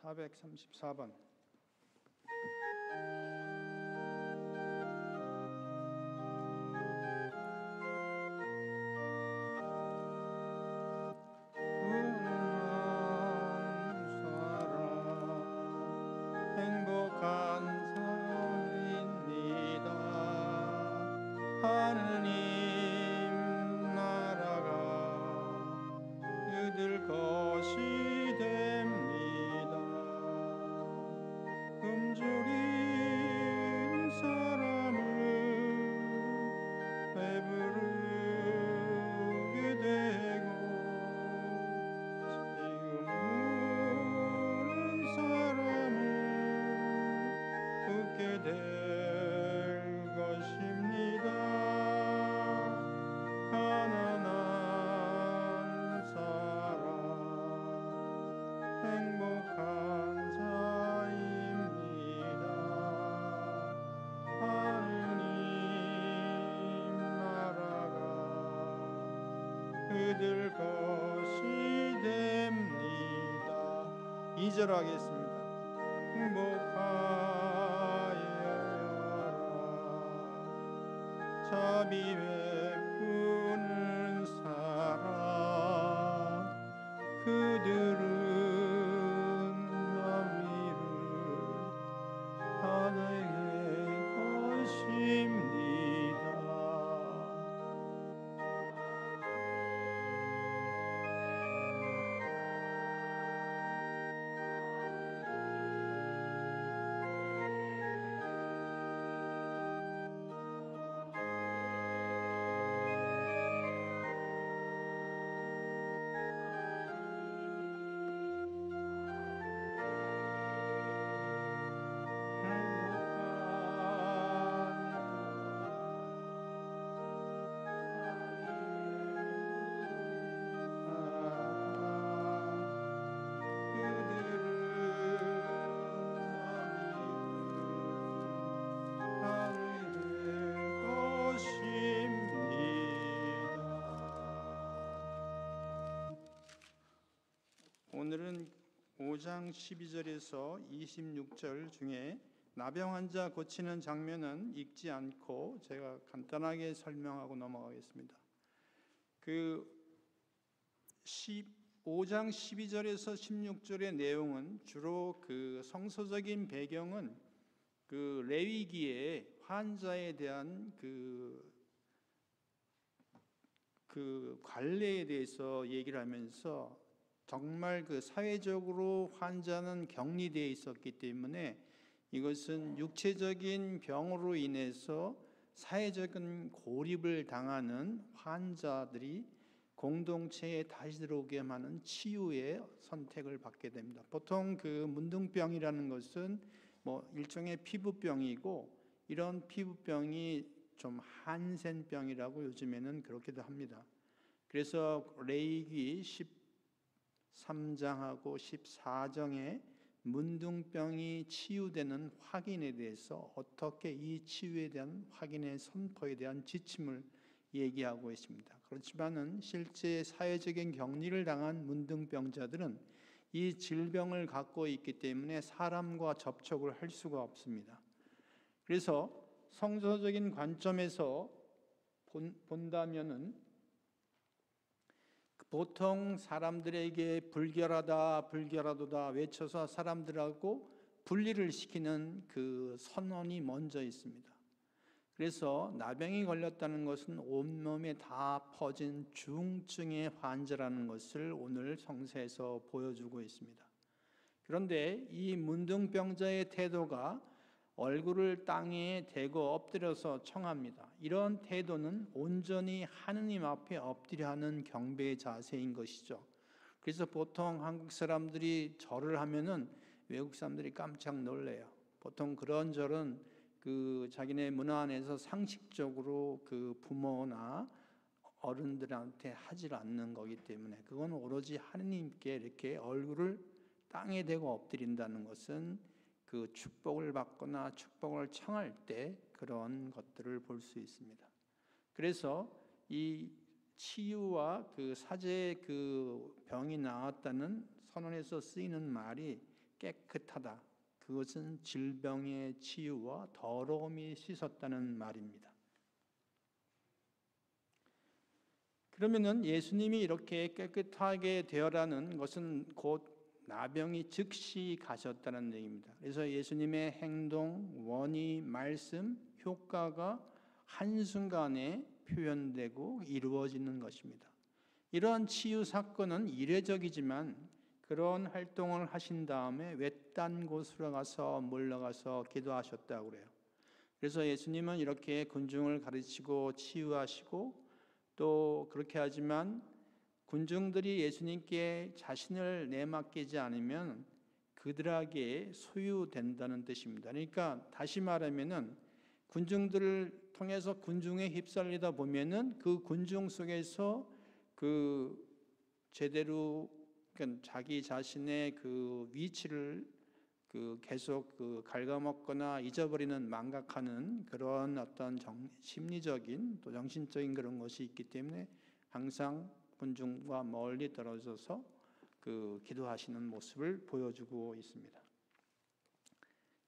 434번. 행복한 삶입니다. 하느님 나라가 그들 것이 됩니다. 굶주린 사람을 배부르게 되고 지금 우는 사람을 웃게 될 것입니다. 가난한 사람 행복한 자입니다. 하느님 나라가 그들 것이 됩니다. 2절 하겠습니다. 행복하여라 자비 베푸는 사람 그들은 너희를 하나의 것입니다. 오늘은 5장 12절에서 26절 중에 나병 환자 고치는 장면은 읽지 않고 제가 간단하게 설명하고 넘어가겠습니다. 5장 12절에서 16절의 내용은 주로 성서적인 배경은 레위기에 환자에 대한 관례에 대해서 얘기를 하면서 정말 사회적으로 환자는 격리되어 있었기 때문에 이것은 육체적인 병으로 인해서 사회적인 고립을 당하는 환자들이 공동체에 다시 들어오게 하는 치유의 선택을 받게 됩니다. 보통 문둥병이라는 것은 일종의 피부병이고, 이런 피부병이 좀 한센병이라고 요즘에는 그렇게도 합니다. 그래서 레위기 13장하고 14장에 문둥병이 치유되는 확인에 대해서 어떻게 이 치유에 대한 확인의 선포에 대한 지침을 얘기하고 있습니다. 그렇지만은 실제 사회적인 격리를 당한 문둥병자들은 이 질병을 갖고 있기 때문에 사람과 접촉을 할 수가 없습니다. 그래서 성서적인 관점에서 본다면은 보통 사람들에게 불결하도다 외쳐서 사람들하고 분리를 시키는 선언이 먼저 있습니다. 그래서 나병이 걸렸다는 것은 온몸에 다 퍼진 중증의 환자라는 것을 오늘 성서에서 보여주고 있습니다. 그런데 이 문둥병자의 태도가 얼굴을 땅에 대고 엎드려서 청합니다. 이런 태도는 온전히 하느님 앞에 엎드려 하는 경배의 자세인 것이죠. 그래서 보통 한국 사람들이 절을 하면은 외국 사람들이 깜짝 놀래요. 보통 그런 절은 자기네 문화 안에서 상식적으로 부모나 어른들한테 하질 않는 거기 때문에, 그건 오로지 하느님께 이렇게 얼굴을 땅에 대고 엎드린다는 것은 축복을 받거나 축복을 청할 때 그런 것들을 볼 수 있습니다. 그래서 이 치유와 사제의 병이 나았다는 선언에서 쓰이는 말이 깨끗하다. 그것은 질병의 치유와 더러움이 씻었다는 말입니다. 그러면은 예수님이 이렇게 깨끗하게 되어라는 것은 곧 나병이 즉시 가셨다는 얘기입니다. 그래서 예수님의 행동, 원의, 말씀, 효과가 한순간에 표현되고 이루어지는 것입니다. 이러한 치유 사건은 이례적이지만 그런 활동을 하신 다음에 외딴 곳으로 가서 물러가서 기도하셨다고 그래요. 그래서 예수님은 이렇게 군중을 가르치고 치유하시고 또 그렇게 하지만 군중들이 예수님께 자신을 내맡기지 않으면 그들에게 소유된다는 뜻입니다. 그러니까 다시 말하면은 군중들을 통해서 군중에 휩쓸리다 보면은 그 군중 속에서 그 제대로 그러니까 자기 자신의 그 위치를 계속 갉아먹거나 잊어버리는 망각하는 그런 어떤 심리적인 또 정신적인 그런 것이 있기 때문에 항상 군중과 멀리 떨어져서 기도하시는 모습을 보여주고 있습니다.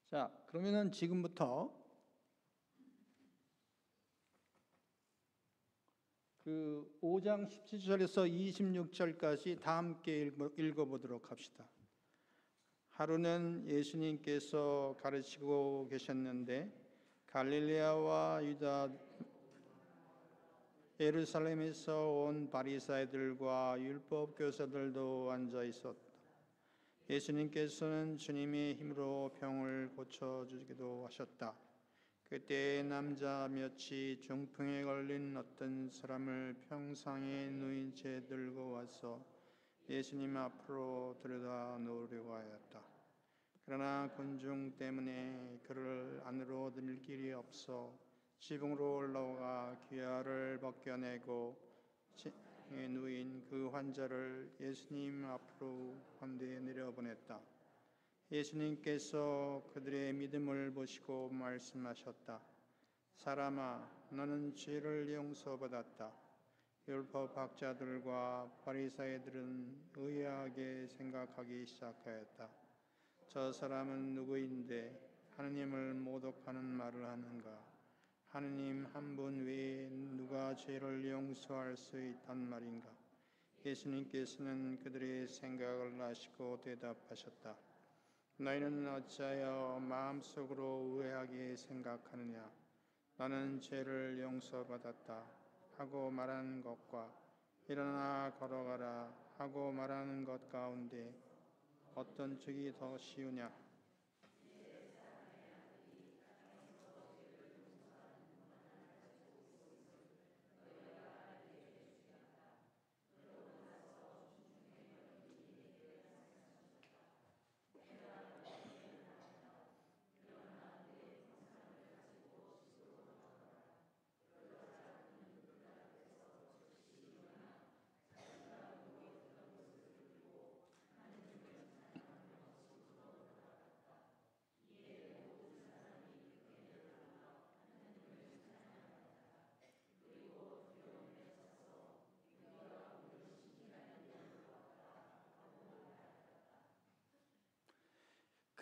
자, 그러면은 지금부터 5장 17절에서 26절까지 다 함께 읽어보도록 합시다. 하루는 예수님께서 가르치고 계셨는데 갈릴레아와 유다 예루살렘에서 온 바리사이들과 율법 교사들도 앉아 있었다. 예수님께서는 주님의 힘으로 병을 고쳐주기도 하셨다. 그때 남자 몇이 중풍에 걸린 어떤 사람을 평상에 누인 채 들고 와서 예수님 앞으로 들여다 놓으려고 하였다. 그러나 군중 때문에 그를 안으로 들일 길이 없어 지붕으로 올라가 귀화를 벗겨내고 층에 누인 그 환자를 예수님 앞으로 함께 내려보냈다. 예수님께서 그들의 믿음을 보시고 말씀하셨다. 사람아, 너는 죄를 용서받았다. 율법학자들과 바리사이들은 의아하게 생각하기 시작하였다. 저 사람은 누구인데 하느님을 모독하는 말을 하는가? 하느님 한 분 외에 누가 죄를 용서할 수 있단 말인가? 예수님께서는 그들의 생각을 아시고 대답하셨다. 너희는 어찌하여 마음속으로 의아하게 생각하느냐? 나는 죄를 용서받았다 하고 말하는 것과 일어나 걸어가라 하고 말하는 것 가운데 어떤 쪽이 더 쉬우냐?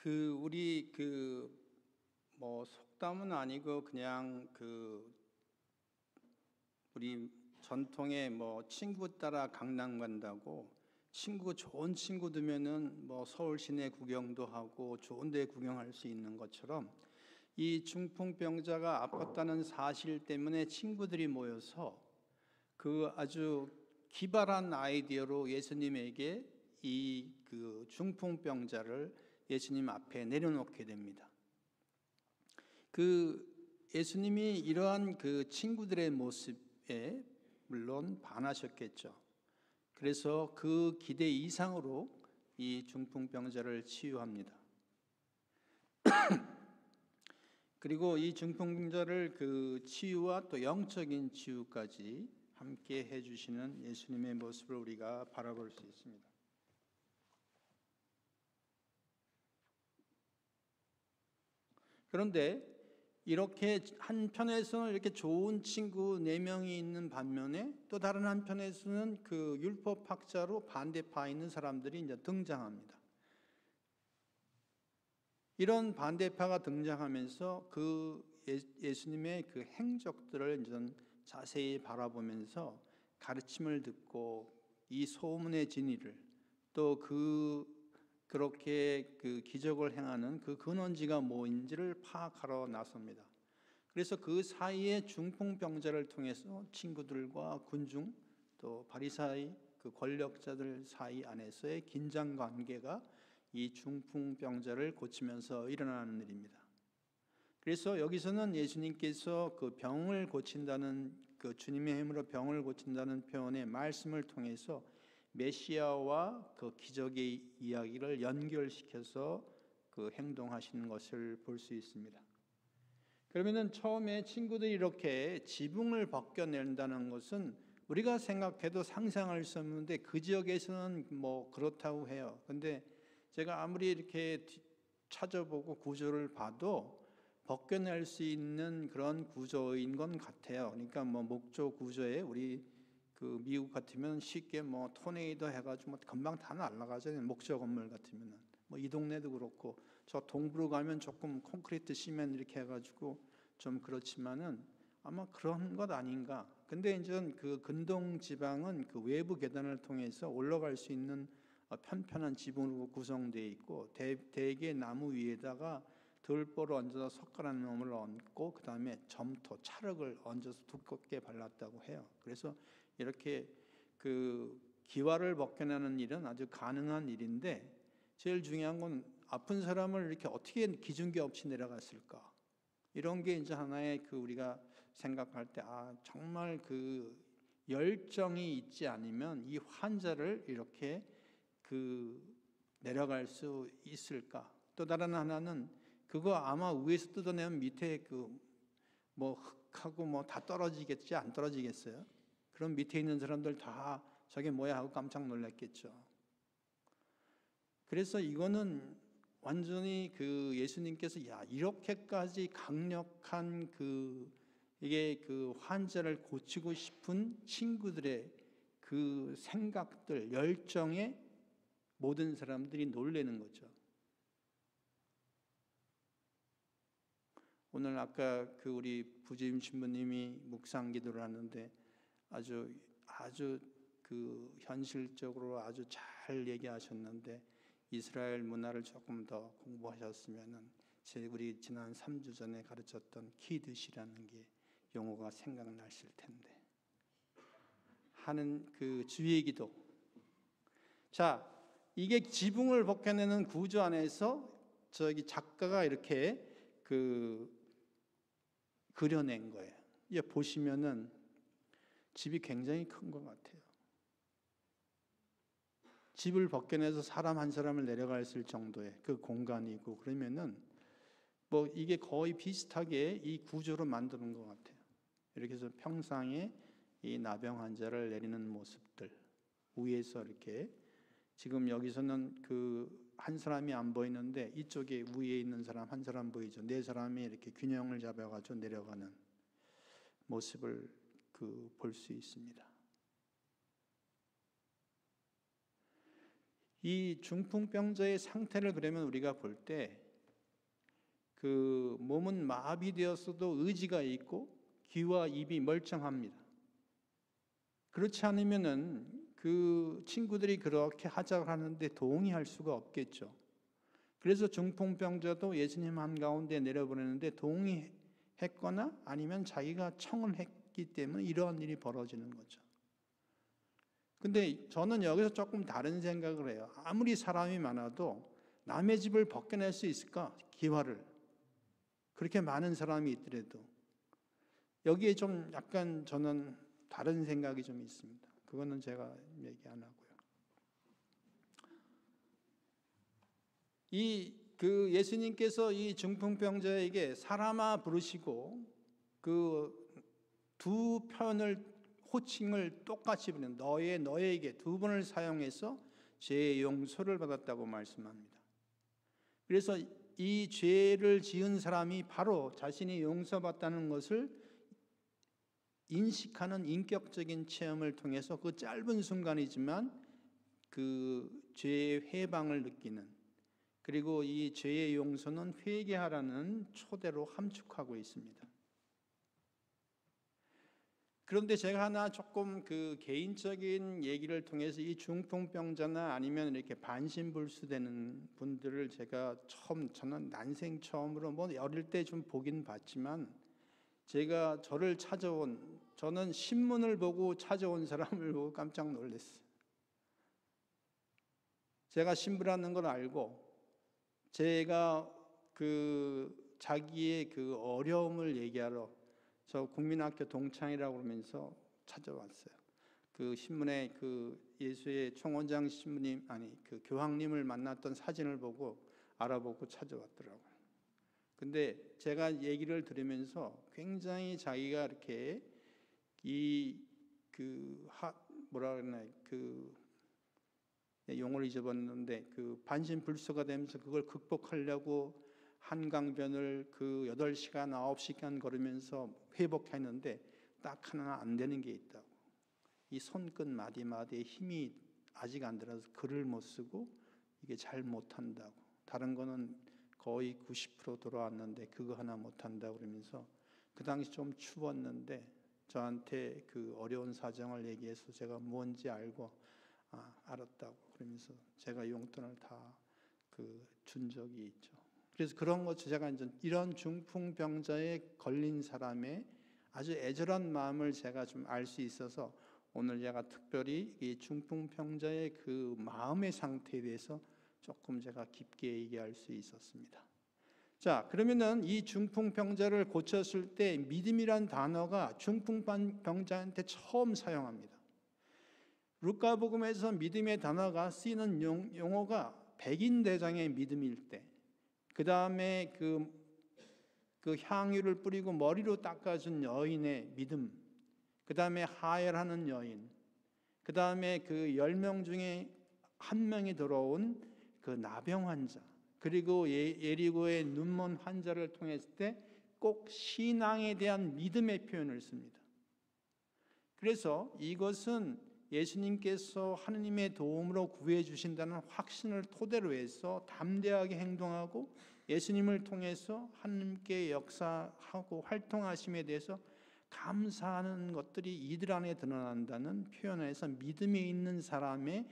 우리 뭐 속담은 아니고 그냥 우리 전통의 뭐 친구 따라 강남 간다고 좋은 친구 두면은 뭐 서울 시내 구경도 하고 좋은 데 구경할 수 있는 것처럼 이 중풍병자가 아팠다는 사실 때문에 친구들이 모여서 아주 기발한 아이디어로 예수님에게 이 중풍병자를 예수님 앞에 내려놓게 됩니다. 예수님이 이러한 친구들의 모습에 물론 반하셨겠죠. 그래서 그 기대 이상으로 이 중풍병자를 치유합니다. 그리고 이 중풍병자를 치유와 또 영적인 치유까지 함께 해주시는 예수님의 모습을 우리가 바라볼 수 있습니다. 그런데 이렇게 한편에서는 이렇게 좋은 친구 4명이 있는 반면에 또 다른 한편에서는 그 율법학자로 반대파에 있는 사람들이 이제 등장합니다. 이런 반대파가 등장하면서 그 예수님의 그 행적들을 이제 자세히 바라보면서 가르침을 듣고 이 소문의 진위를 또 그렇게 그 기적을 행하는 그 근원지가 뭐인지를 파악하러 나섭니다. 그래서 그 사이에 중풍병자를 통해서 친구들과 군중 또 바리사이 그 권력자들 사이 안에서의 긴장 관계가 이 중풍병자를 고치면서 일어나는 일입니다. 그래서 여기서는 예수님께서 그 병을 고친다는 그 주님의 힘으로 병을 고친다는 표현의 말씀을 통해서 메시아와 그 기적의 이야기를 연결시켜서 그 행동하시는 것을 볼 수 있습니다. 그러면은 처음에 친구들이 이렇게 지붕을 벗겨낸다는 것은 우리가 생각해도 상상할 수 없는데 그 지역에서는 뭐 그렇다고 해요. 근데 제가 아무리 이렇게 찾아보고 구조를 봐도 벗겨낼 수 있는 그런 구조인 건 같아요. 그러니까 뭐 목조 구조에 우리 그 미국 같으면 쉽게 뭐 토네이도 해가지고 뭐 금방 다 날아가잖아요. 목조 건물 같으면은 뭐 이 동네도 그렇고 저 동부로 가면 조금 콘크리트 시멘 이렇게 해가지고 좀 그렇지만은 아마 그런 것 아닌가. 근데 이제 그 근동 지방은 그 외부 계단을 통해서 올라갈 수 있는 편편한 지붕으로 구성되어 있고 대개 나무 위에다가 들보를 얹어서 석가라는 놈을 얹고 그 다음에 점토, 찰흙을 얹어서 두껍게 발랐다고 해요. 그래서 이렇게 그 기와를 벗겨내는 일은 아주 가능한 일인데 제일 중요한 건 아픈 사람을 이렇게 어떻게 기준기 없이 내려갔을까? 이런 게 이제 하나의 그 우리가 생각할 때 정말 그 열정이 있지 않으면 이 환자를 이렇게 그 내려갈 수 있을까? 또 다른 하나는 그거 아마 위에서 뜯어내면 밑에 그 뭐 흙하고 뭐 다 떨어지겠지 안 떨어지겠어요? 그럼 밑에 있는 사람들 다 저게 뭐야 하고 깜짝 놀랐겠죠. 그래서 이거는 완전히 그 예수님께서 이렇게까지 강력한 이게 그 환자를 고치고 싶은 친구들의 그 생각들, 열정에 모든 사람들이 놀라는 거죠. 오늘 아까 그 우리 부지임 신부님이 묵상 기도를 하는데 아주 그 현실적으로 아주 잘 얘기하셨는데 이스라엘 문화를 조금 더 공부하셨으면은 우리 지난 3주 전에 가르쳤던 키드시라는 게 용어가 생각나실 텐데 하는 그 주의 기도. 자, 이게 지붕을 벗겨내는 구조 안에서 저기 작가가 이렇게 그려낸 거예요. 이제 보시면은 집이 굉장히 큰 것 같아요. 집을 벗겨내서 사람 한 사람을 내려갈 수 있을 정도의 그 공간이고 그러면은 뭐 이게 거의 비슷하게 이 구조로 만드는 것 같아요. 이렇게 해서 평상에 이 나병 환자를 내리는 모습들 위에서 이렇게 지금 여기서는 그 한 사람이 안 보이는데 이쪽에 위에 있는 사람 한 사람 보이죠. 4사람이 이렇게 균형을 잡아가지고 내려가는 모습을 볼 수 있습니다. 이 중풍병자의 상태를 그러면 우리가 볼 때 그 몸은 마비되었어도 의지가 있고 귀와 입이 멀쩡합니다. 그렇지 않으면은 그 친구들이 그렇게 하자고 하는데 동의할 수가 없겠죠. 그래서 중풍병자도 예수님 한가운데 내려보내는데 동의했거나 아니면 자기가 청을 했기 때문에 이러한 일이 벌어지는 거죠. 근데 저는 여기서 조금 다른 생각을 해요. 아무리 사람이 많아도 남의 집을 벗겨낼 수 있을까? 기와를. 그렇게 많은 사람이 있더라도 여기에 좀 약간 저는 다른 생각이 좀 있습니다. 그거는 제가 얘기 안 하고요. 그 예수님께서 이 중풍병자에게 사람아 부르시고 그 두 편을 호칭을 똑같이 부르는 너에게 두 번을 사용해서 죄의 용서를 받았다고 말씀합니다. 그래서 이 죄를 지은 사람이 바로 자신이 용서받다는 것을 인식하는 인격적인 체험을 통해서 그 짧은 순간이지만 그 죄의 회방을 느끼는, 그리고 이 죄의 용서는 회개하라는 초대로 함축하고 있습니다. 그런데 제가 하나 조금 그 개인적인 얘기를 통해서 이 중풍병자나 아니면 이렇게 반신불수되는 분들을 제가 저는 난생 처음으로 뭐 어릴 때 좀 보긴 봤지만, 제가 저는 신문을 보고 찾아온 사람을 보고 깜짝 놀랐어요. 제가 신부라는 걸 알고 제가 그 자기의 그 어려움을 얘기하러 저 국민학교 동창이라고 그러면서 찾아왔어요. 그 신문에 그 예수의 총원장 신부님, 그 교황님을 만났던 사진을 보고 알아보고 찾아왔더라고요. 근데 제가 얘기를 들으면서 굉장히 자기가 이렇게 뭐라 그러나 그 용어를 잊어버렸는데 그 반신불수가 되면서 그걸 극복하려고 한강변을 그 8시간 9시간 걸으면서 회복했는데 딱 하나 안 되는 게 있다고. 이 손끝 마디마디에 힘이 아직 안 들어서 글을 못 쓰고 이게 잘 못한다고. 다른 거는 거의 90% 돌아왔는데 그거 하나 못한다고 그러면서, 그 당시 좀 추웠는데 저한테 그 어려운 사정을 얘기해서 제가 뭔지 알고 알았다고 그러면서 제가 용돈을 다 준 적이 있죠. 그래서 그런 것, 제가 이제 이런 중풍병자에 걸린 사람의 아주 애절한 마음을 제가 좀 알 수 있어서 오늘 제가 특별히 이 중풍병자의 그 마음의 상태에 대해서 조금 제가 깊게 얘기할 수 있었습니다. 자, 그러면은 이 중풍병자를 고쳤을 때 믿음이란 단어가 중풍병자한테 처음 사용합니다. 루카복음에서 믿음의 단어가 쓰이는 용어가 백인대장의 믿음일 때, 그 다음에 그 향유를 뿌리고 머리로 닦아준 여인의 믿음, 그 다음에 하혈하는 여인, 그 다음에 그 10명 중에 한 명이 들어온 그 나병 환자, 그리고 예리고의 눈먼 환자를 통했을 때 꼭 신앙에 대한 믿음의 표현을 씁니다. 그래서 이것은 예수님께서 하느님의 도움으로 구해 주신다는 확신을 토대로 해서 담대하게 행동하고 예수님을 통해서 하느님께 역사하고 활동하심에 대해서 감사하는 것들이 이들 안에 드러난다는 표현에서 믿음이 있는 사람의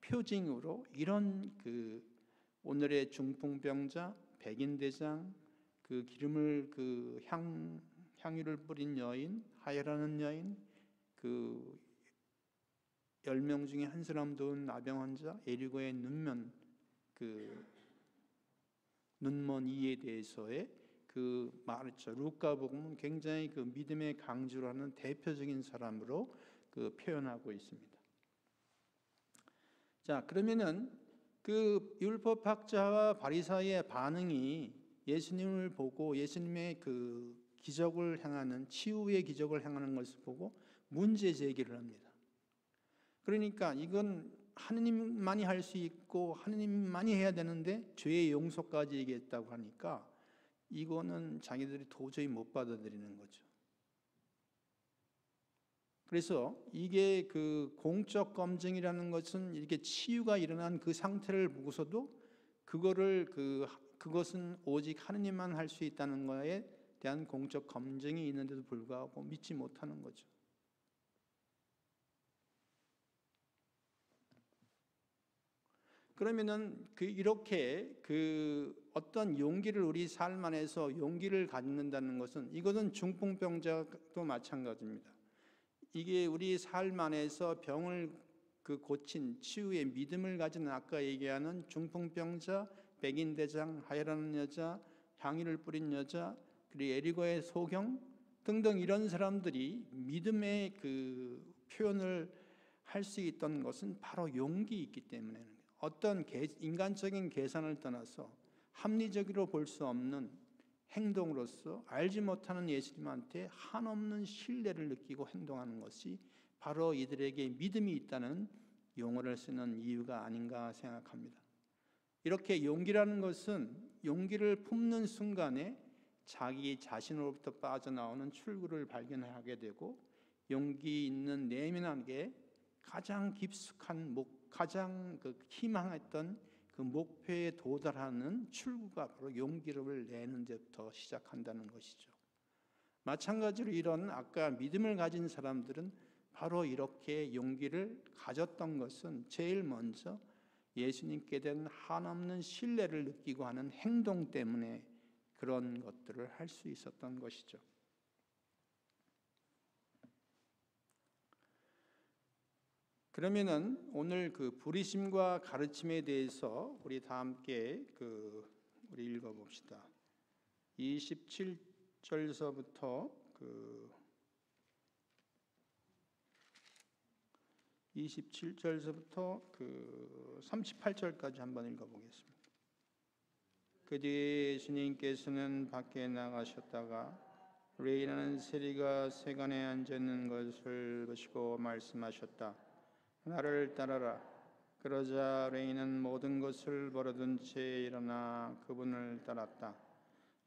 표징으로 이런 오늘의 중풍병자, 백인대장, 그 기름을 향유를 뿌린 여인, 하혈하는 여인, 10명 중에 한 사람 도운 나병 환자, 예리고의 눈먼 이에 대해서의 말이죠. 루카복음은 굉장히 믿음의 강조를 하는 대표적인 사람으로 표현하고 있습니다. 자, 그러면은 율법학자와 바리사이의 반응이 예수님을 보고 예수님의 기적을 행하는, 치유의 기적을 행하는 것을 보고 문제 제기를 합니다. 그러니까 이건 하느님만이 할 수 있고 하느님만이 해야 되는데 죄의 용서까지 얘기했다고 하니까 이거는 자기들이 도저히 못 받아들이는 거죠. 그래서 이게 공적 검증이라는 것은 이렇게 치유가 일어난 그 상태를 보고서도 그것은 오직 하느님만 할 수 있다는 것에 대한 공적 검증이 있는데도 불구하고 믿지 못하는 거죠. 그러면은 이렇게 어떤 용기를, 우리 삶 안에서 용기를 갖는다는 것은, 이것은 중풍병자도 마찬가지입니다. 이게 우리 삶 안에서 병을 고친 치유의 믿음을 가진, 아까 얘기하는 중풍병자, 백인대장, 하혈하는 여자, 향유를 뿌린 여자, 그리고 예리고의 소경 등등 이런 사람들이 믿음의 표현을 할 수 있던 것은 바로 용기 있기 때문에, 어떤 인간적인 계산을 떠나서 합리적으로 볼 수 없는 행동으로서 알지 못하는 예수님한테 한없는 신뢰를 느끼고 행동하는 것이 바로 이들에게 믿음이 있다는 용어를 쓰는 이유가 아닌가 생각합니다. 이렇게 용기라는 것은 용기를 품는 순간에 자기 자신으로부터 빠져나오는 출구를 발견하게 되고 용기 있는 내면에게 가장 깊숙한 가장 희망했던 그 목표에 도달하는 출구가 바로 용기를 내는 데부터 시작한다는 것이죠. 마찬가지로 이런 아까 믿음을 가진 사람들은 바로 이렇게 용기를 가졌던 것은 제일 먼저 예수님께 대한 한없는 신뢰를 느끼고 하는 행동 때문에 그런 것들을 할 수 있었던 것이죠. 그러면은 오늘 그 부르심과 가르침에 대해서 우리 다 함께 우리 읽어봅시다. 27절서부터 38절까지 한번 읽어보겠습니다. 그 뒤에 예수님께서는 밖에 나가셨다가 레이라는 세리가 세간에 앉아있는 것을 보시고 말씀하셨다. 나를 따라라. 그러자 레이는 모든 것을 버려둔 채 일어나 그분을 따랐다.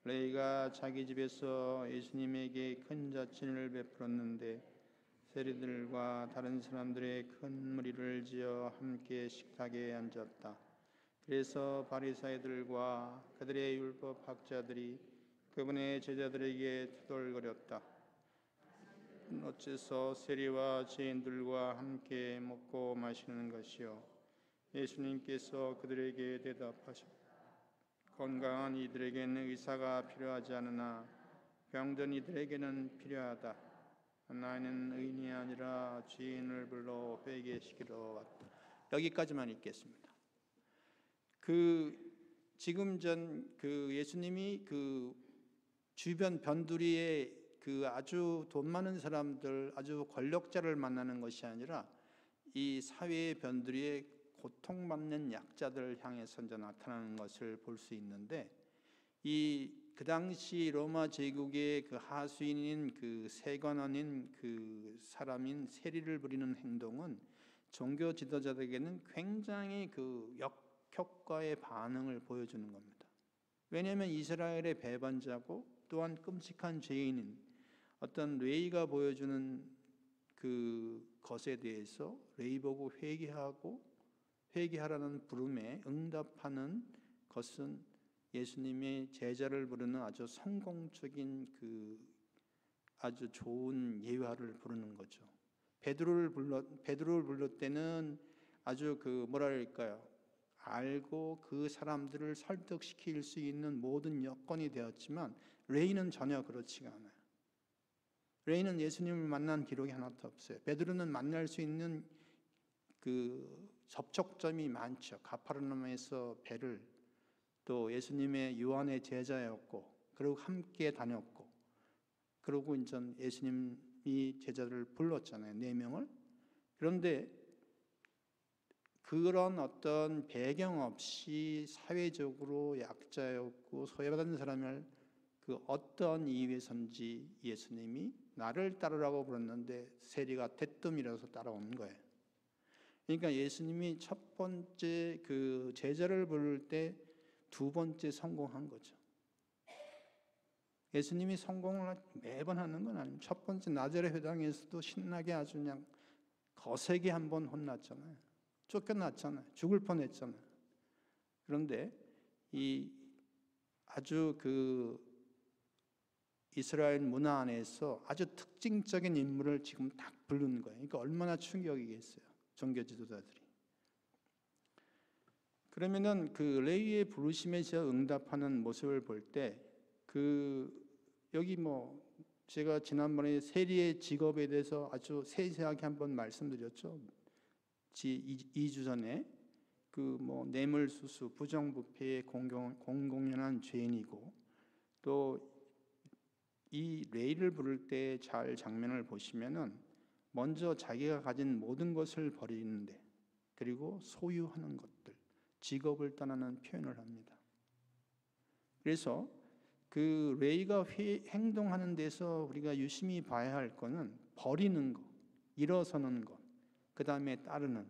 레이가 자기 집에서 예수님에게 큰 자친을 베풀었는데 세리들과 다른 사람들의 큰 무리를 지어 함께 식탁에 앉았다. 그래서 바리사이들과 그들의 율법 학자들이 그분의 제자들에게 투덜거렸다. 어째서 세리와 죄인들과 함께 먹고 마시는 것이요? 예수님께서 그들에게 대답하셨다. 건강한 이들에게는 의사가 필요하지 않으나 병든 이들에게는 필요하다. 나는 의인이 아니라 죄인을 불러 회개시키러 왔다. 여기까지만 읽겠습니다. 지금 전 예수님이 주변 변두리에 아주 돈 많은 사람들, 아주 권력자를 만나는 것이 아니라 이 사회의 변두리에 고통받는 약자들을 향해서 이제 나타나는 것을 볼 수 있는데, 그 당시 로마 제국의 하수인인 세관원인 사람인 세리를 부리는 행동은 종교 지도자들에게는 굉장히 역효과의 반응을 보여주는 겁니다. 왜냐하면 이스라엘의 배반자고 또한 끔찍한 죄인인 어떤 레위가 보여주는 것에 대해서 레위 보고 회개하라는 부름에 응답하는 것은 예수님의 제자를 부르는 아주 성공적인 아주 좋은 예화를 부르는 거죠. 베드로를 불렀을 때는 아주 뭐랄까요, 알고 그 사람들을 설득시킬 수 있는 모든 여건이 되었지만 레위는 전혀 그렇지가 않아요. 레위는 예수님을 만난 기록이 하나도 없어요. 베드로는 만날 수 있는 접촉점이 많죠. 가파르나움에서 배를, 또 예수님의 요한의 제자였고, 그리고 함께 다녔고, 그리고 이제 예수님이 제자들을 불렀잖아요. 4명을. 그런데 그런 어떤 배경 없이 사회적으로 약자였고 소외받은 사람을 어떤 이유에선지 예수님이 나를 따르라고 불렀는데 세리가 대뜸이라서 따라온 거예요. 그러니까 예수님이 첫 번째 제자를 부를 때 2번째 성공한 거죠. 예수님이 성공을 매번 하는 건 아니에요. 첫 번째 나자렛 회당에서도 신나게 아주 그냥 거세게 한번 혼났잖아요. 쫓겨났잖아요. 죽을 뻔했잖아요. 그런데 아주 이스라엘 문화 안에서 아주 특징적인 인물을 지금 딱 부르는 거예요. 그러니까 얼마나 충격이겠어요, 종교 지도자들이. 그러면은 레위의 부르심에 응답하는 모습을 볼 때 여기 제가 지난번에 세리의 직업에 대해서 아주 세세하게 한번 말씀드렸죠. 2주 전에 뇌물수수, 부정부패에 공공연한 죄인이고, 또 이 레위를 부를 때 잘 장면을 보시면은 먼저 자기가 가진 모든 것을 버리는데, 그리고 소유하는 것들, 직업을 떠나는 표현을 합니다. 그래서 레위가 행동하는 데서 우리가 유심히 봐야 할 것은 버리는 것, 일어서는 것, 그 다음에 따르는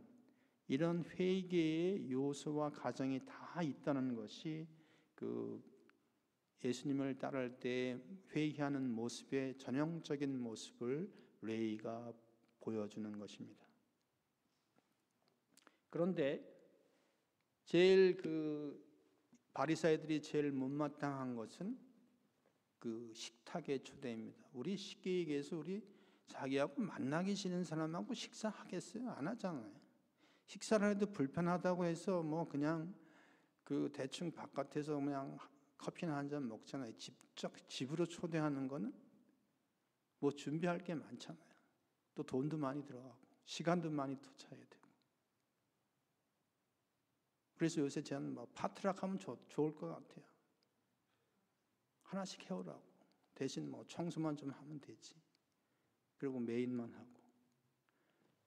이런 회개의 요소와 과정이 다 있다는 것이 그 예수님을 따를 때 회개하는 모습의 전형적인 모습을 레위가 보여주는 것입니다. 그런데 제일 바리사이들이 제일 못마땅한 것은 그 식탁의 초대입니다. 우리 쉽게 얘기해서 우리 자기하고 만나기 싫은 사람하고 식사하겠어요? 안 하잖아요. 식사를 해도 불편하다고 해서 뭐 그냥 대충 바깥에서 그냥 커피나 한 잔 먹잖아요. 집으로 초대하는 거는 뭐 준비할 게 많잖아요. 또 돈도 많이 들어가고 시간도 많이 투자해야 되고. 그래서 요새 저는 뭐 파트락 하면 좋을 것 같아요. 하나씩 해오라고. 대신 뭐 청소만 좀 하면 되지. 그리고 메인만 하고.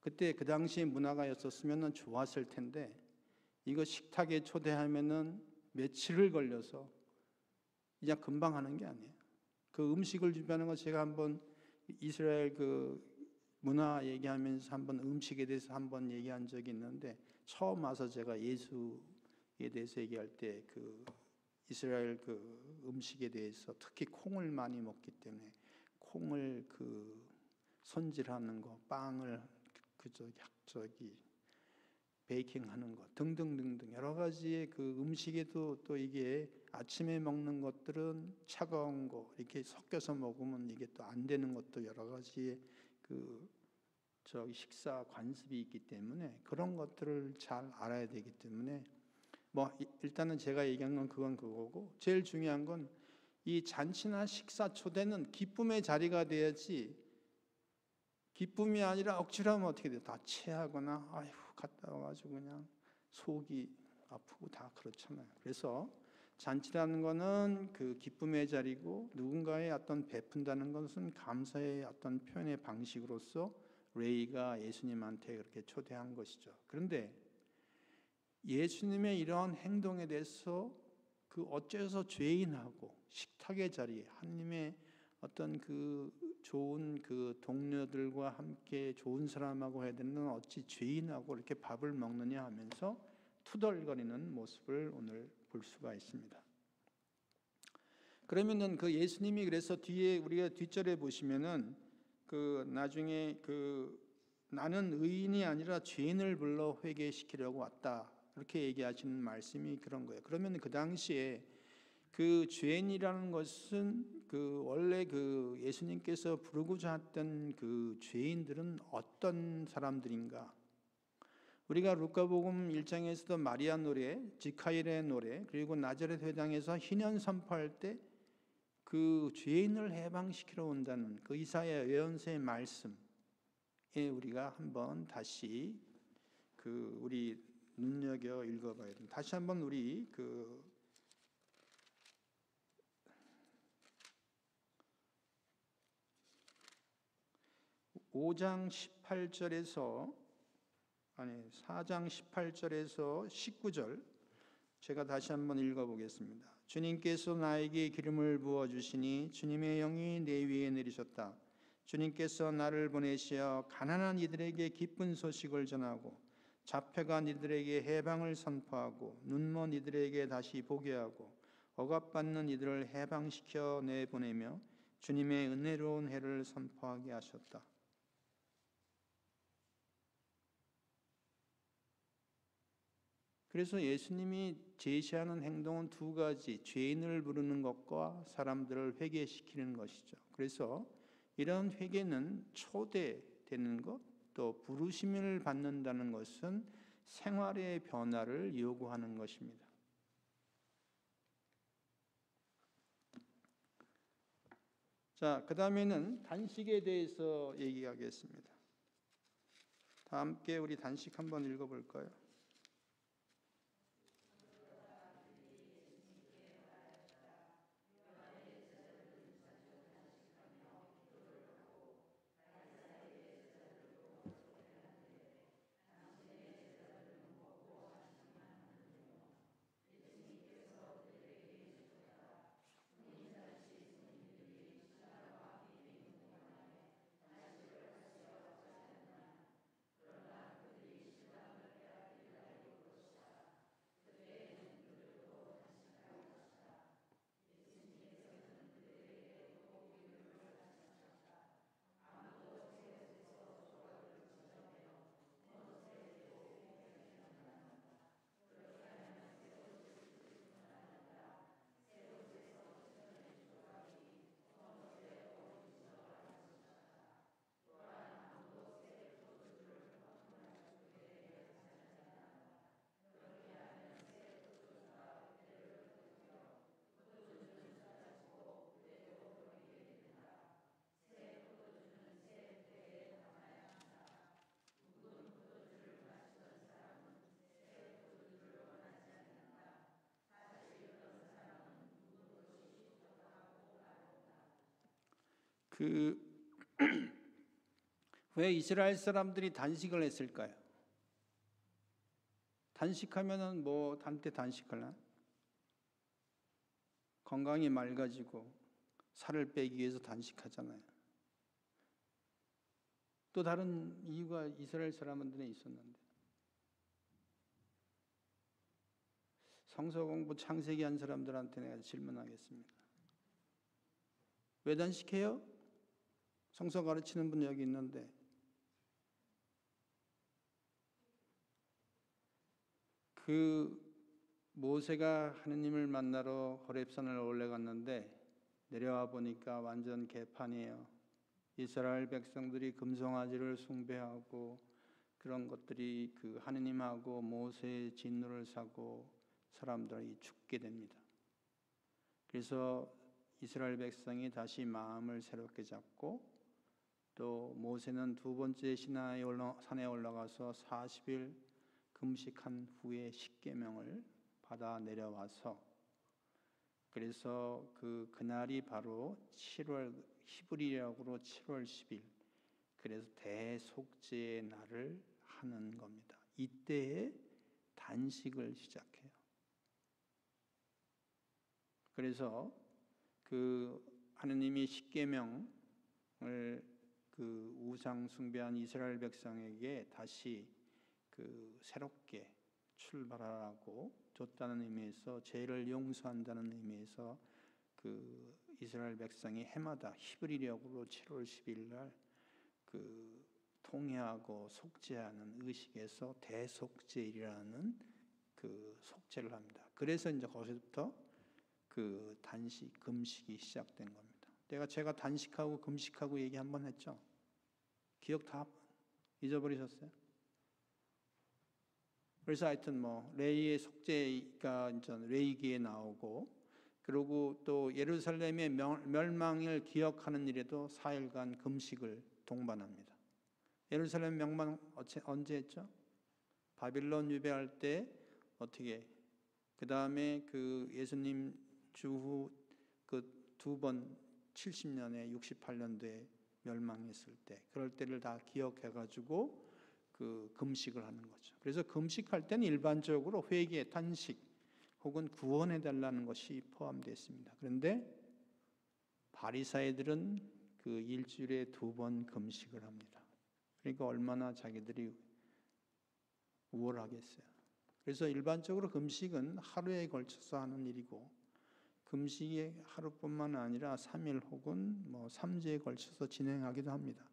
그때 그 당시에 문화가였었으면 좋았을 텐데 이거 식탁에 초대하면은 며칠을 걸려서 그냥 금방 하는 게 아니에요. 그 음식을 준비하는 거 제가 한번 이스라엘 문화 얘기하면서 한번 음식에 대해서 한번 얘기한 적이 있는데 처음 와서 제가 예수에 대해서 얘기할 때 이스라엘 음식에 대해서 특히 콩을 많이 먹기 때문에 콩을 손질하는 거, 빵을 베이킹하는 것 등등등등 여러 가지의 음식에도 또 이게 아침에 먹는 것들은 차가운 거 이렇게 섞여서 먹으면 이게 또 안 되는 것도 여러 가지의 식사 관습이 있기 때문에 그런 것들을 잘 알아야 되기 때문에 뭐 일단은 제가 얘기한 건 그건 그거고 제일 중요한 건 이 잔치나 식사 초대는 기쁨의 자리가 돼야지 기쁨이 아니라 억지로 하면 어떻게 돼요? 다 체하거나 아휴 갔다 와가지고 그냥 속이 아프고 다 그렇잖아요. 그래서 잔치라는 거는 기쁨의 자리고 누군가의 어떤 베푼다는 것은 감사의 어떤 표현의 방식으로서 레위가 예수님한테 그렇게 초대한 것이죠. 그런데 예수님의 이러한 행동에 대해서 어째서 죄인하고 식탁의 자리 하나님의 어떤 좋은 동료들과 함께 좋은 사람하고 해야 되는 어찌 죄인하고 이렇게 밥을 먹느냐 하면서 투덜거리는 모습을 오늘 볼 수가 있습니다. 그러면은 예수님이 그래서 뒤에 우리가 뒷절에 보시면은 나중에 나는 의인이 아니라 죄인을 불러 회개시키려고 왔다 이렇게 얘기하시는 말씀이 그런 거예요. 그러면 그 당시에 죄인이라는 것은 원래 예수님께서 부르고자 했던 죄인들은 어떤 사람들인가? 우리가 루카복음 1장에서도 마리아 노래, 지카일의 노래, 그리고 나자렛 회당에서 희년 선포할 때 죄인을 해방시키러 온다는 이사야 예언서의 말씀에 우리가 한번 다시 우리 눈여겨 읽어봐야 됩니다. 다시 한번 우리 4장 18절에서 19절 제가 다시 한번 읽어보겠습니다. 주님께서 나에게 기름을 부어주시니 주님의 영이 내 위에 내리셨다. 주님께서 나를 보내시어 가난한 이들에게 기쁜 소식을 전하고 잡혀간 이들에게 해방을 선포하고 눈먼 이들에게 다시 보게 하고 억압받는 이들을 해방시켜 내보내며 주님의 은혜로운 해를 선포하게 하셨다. 그래서 예수님이 제시하는 행동은 두 가지, 죄인을 부르는 것과 사람들을 회개시키는 것이죠. 그래서 이런 회개는 초대되는 것, 또 부르심을 받는다는 것은 생활의 변화를 요구하는 것입니다. 자, 그 다음에는 단식에 대해서 얘기하겠습니다. 다 함께 우리 단식 한번 읽어볼까요? 그 왜 이스라엘 사람들이 단식을 했을까요? 단식하면은 뭐 한때 단식하나? 건강이 맑아지고 살을 빼기 위해서 단식하잖아요. 또 다른 이유가 이스라엘 사람들에 있었는데, 성서 공부 창세기 한 사람들한테 내가 질문하겠습니다. 왜 단식해요? 성서 가르치는 분 여기 있는데, 그 모세가 하느님을 만나러 호렙산을 올라갔는데 내려와 보니까 완전 개판이에요. 이스라엘 백성들이 금송아지를 숭배하고 그런 것들이 그 하느님하고 모세의 진노를 사고 사람들이 죽게 됩니다. 그래서 이스라엘 백성이 다시 마음을 새롭게 잡고, 또 모세는 두 번째 시나이 산에 올라가서 40일 금식한 후에 십계명을 받아 내려와서, 그래서 그날이 바로 7월 히브리어로 7월 10일, 그래서 대속죄의 날을 하는 겁니다. 이때에 단식을 시작해요. 그래서 그 하느님이 십계명을 그 우상 숭배한 이스라엘 백성에게 다시 그 새롭게 출발하라고 줬다는 의미에서, 죄를 용서한다는 의미에서 그 이스라엘 백성이 해마다 히브리력으로 7월 10일 날 그 통회하고 속죄하는 의식에서 대속죄일이라는 그 속죄를 합니다. 그래서 이제 거기서부터 그 단식, 금식이 시작된 겁니다. 제가 단식하고 금식하고 얘기 한번 했죠. 기억 다 잊어버리셨어요? 그래서 하여튼 뭐 레위의 속죄가 이제 레위기에 나오고, 그리고 또 예루살렘의 멸망을 기억하는 일에도 4일간 금식을 동반합니다. 예루살렘 멸망 언제 했죠? 바빌론 유배할 때 어떻게? 그 다음에 그 예수님 주후 그 두 번 70년에 68년도에 멸망했을 때, 그럴 때를 다 기억해가지고 그 금식을 하는 거죠. 그래서 금식할 때는 일반적으로 회개, 단식 혹은 구원해 달라는 것이 포함되어 있습니다. 그런데 바리사이들은 그 일주일에 2번 금식을 합니다. 그러니까 얼마나 자기들이 우월하겠어요. 그래서 일반적으로 금식은 하루에 걸쳐서 하는 일이고, 금식이 하루뿐만 아니라 3일 혹은 뭐 3주에 걸쳐서 진행하기도 합니다.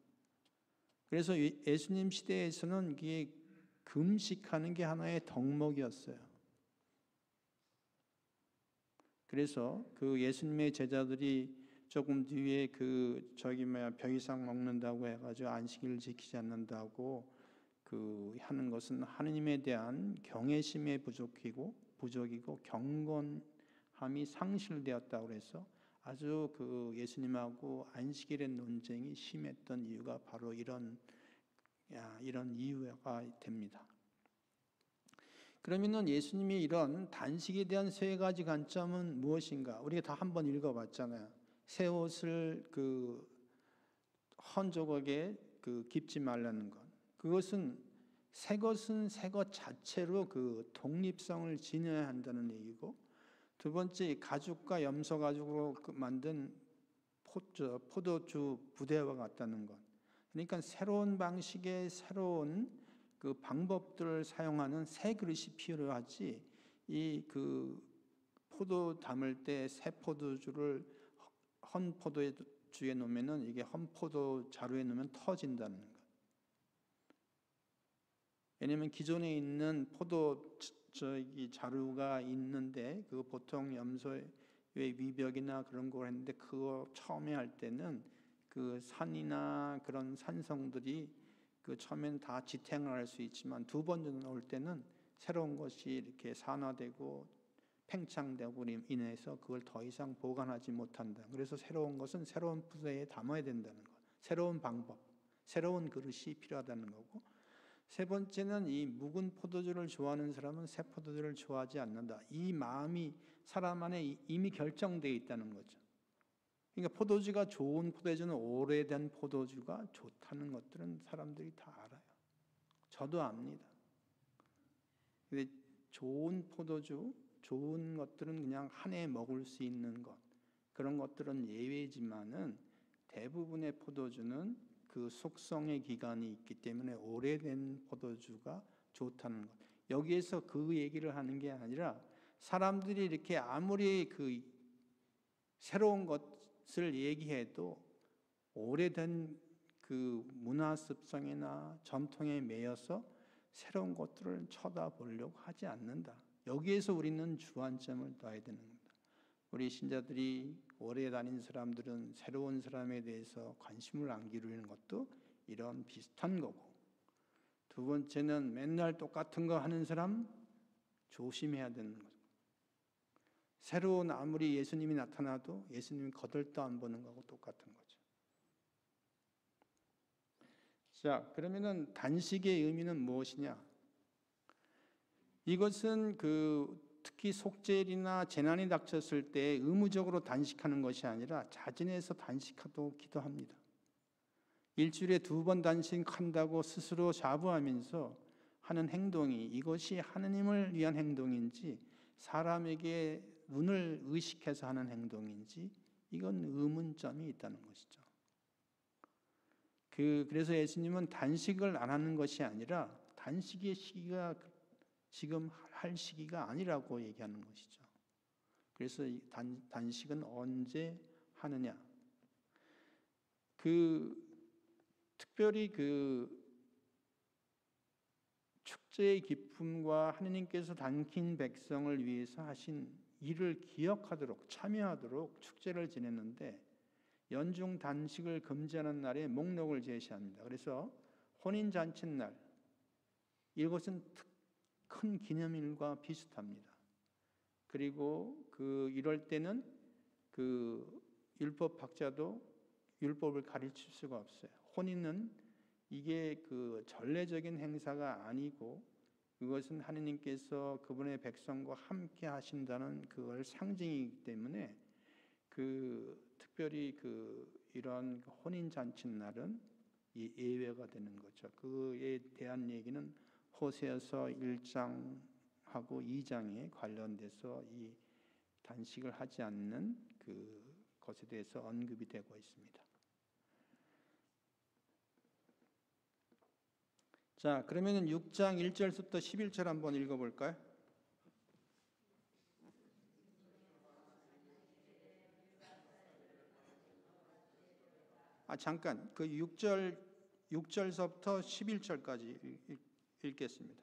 그래서 예수님 시대에서는 이게 금식하는 게 하나의 덕목이었어요. 그래서 그 예수님의 제자들이 조금 뒤에 벼 이상 먹는다고 해가지고 안식일을 지키지 않는다고 하는 것은 하느님에 대한 경외심의 부족이고 경건함이 상실되었다고 해서 아주 예수님하고 안식일의 논쟁이 심했던 이유가 바로 이런 이유가 됩니다. 그러면은 예수님이 이런 단식에 대한 3가지 관점은 무엇인가? 우리가 다 한번 읽어봤잖아요. 새 옷을 헌 조각에 깁지 말라는 것. 그것은 새 것은 새 것 자체로 독립성을 지녀야 한다는 얘기고, 두 번째 가죽과 염소 가죽으로 만든 포도주 부대와 같다는 것. 그러니까 새로운 방식의 새로운 방법들을 사용하는 새 그릇이 필요하지, 포도 담을 때 새 포도주를 헌 포도주에 놓으면은 이게 헌 포도 자루에 놓으면 터진다는 것. 왜냐하면 기존에 있는 포도 자루가 있는데 보통 염소의 위벽이나 그런 걸 했는데, 그거 처음에 할 때는 산이나 그런 산성들이 처음에는 다 지탱을 할 수 있지만 2번 올 때는 새로운 것이 이렇게 산화되고 팽창되고 인해서 그걸 더 이상 보관하지 못한다. 그래서 새로운 것은 새로운 부대에 담아야 된다는 것. 새로운 방법, 새로운 그릇이 필요하다는 거고, 세 번째는 이 묵은 포도주를 좋아하는 사람은 새 포도주를 좋아하지 않는다. 이 마음이 사람 안에 이미 결정되어 있다는 거죠. 그러니까 포도주가 좋은 포도주는 오래된 포도주가 좋다는 것들은 사람들이 다 알아요. 저도 압니다. 근데 좋은 포도주, 좋은 것들은 그냥 한 해 먹을 수 있는 것, 그런 것들은 예외지만은 대부분의 포도주는 그 숙성의 기간이 있기 때문에 오래된 포도주가 좋다는 것. 여기에서 그 얘기를 하는 게 아니라 사람들이 이렇게 아무리 그 새로운 것을 얘기해도 오래된 그 문화 습성이나 전통에 매여서 새로운 것들을 쳐다보려고 하지 않는다. 여기에서 우리는 주안점을 둬야 되는 겁니다. 우리 신자들이 오래 다닌 사람들은 새로운 사람에 대해서 관심을 안 기울이는 것도 이런 비슷한 거고, 두 번째는 맨날 똑같은 거 하는 사람 조심해야 되는 거죠. 새로운 아무리 예수님이 나타나도 예수님이 거들떠 안 보는 거하고 똑같은 거죠. 자, 그러면은 단식의 의미는 무엇이냐? 이것은 특히 속죄일이나 재난이 닥쳤을 때 의무적으로 단식하는 것이 아니라 자진해서 단식하도록 기도합니다. 일주일에 2번 단식한다고 스스로 자부하면서 하는 행동이 이것이 하느님을 위한 행동인지 사람에게 눈을 의식해서 하는 행동인지 이건 의문점이 있다는 것이죠. 그래서 예수님은 단식을 안 하는 것이 아니라 단식의 시기가 지금 할 시기가 아니라고 얘기하는 것이죠. 그래서 단식은 언제 하느냐? 특별히 축제의 기쁨과 하느님께서 당긴 백성을 위해서 하신 일을 기억하도록 참여하도록 축제를 지냈는데 연중 단식을 금지하는 날에 목록을 제시합니다. 그래서 혼인잔치날 이것은 큰 기념일과 비슷합니다. 그리고 이럴 때는 율법학자도 율법을 가르칠 수가 없어요. 혼인은 이게 전례적인 행사가 아니고 그것은 하느님께서 그분의 백성과 함께 하신다는 그걸 상징이기 때문에 특별히 이런 혼인 잔치 날은 예외가 되는 거죠. 그에 대한 얘기는 호세아서 1장하고 2장에 관련돼서 이 단식을 하지 않는 것에 대해서 언급이 되고 있습니다. 자, 그러면은 6장 1절부터 11절 한번 읽어볼까요? 잠깐 6절서부터 11절까지 읽겠습니다.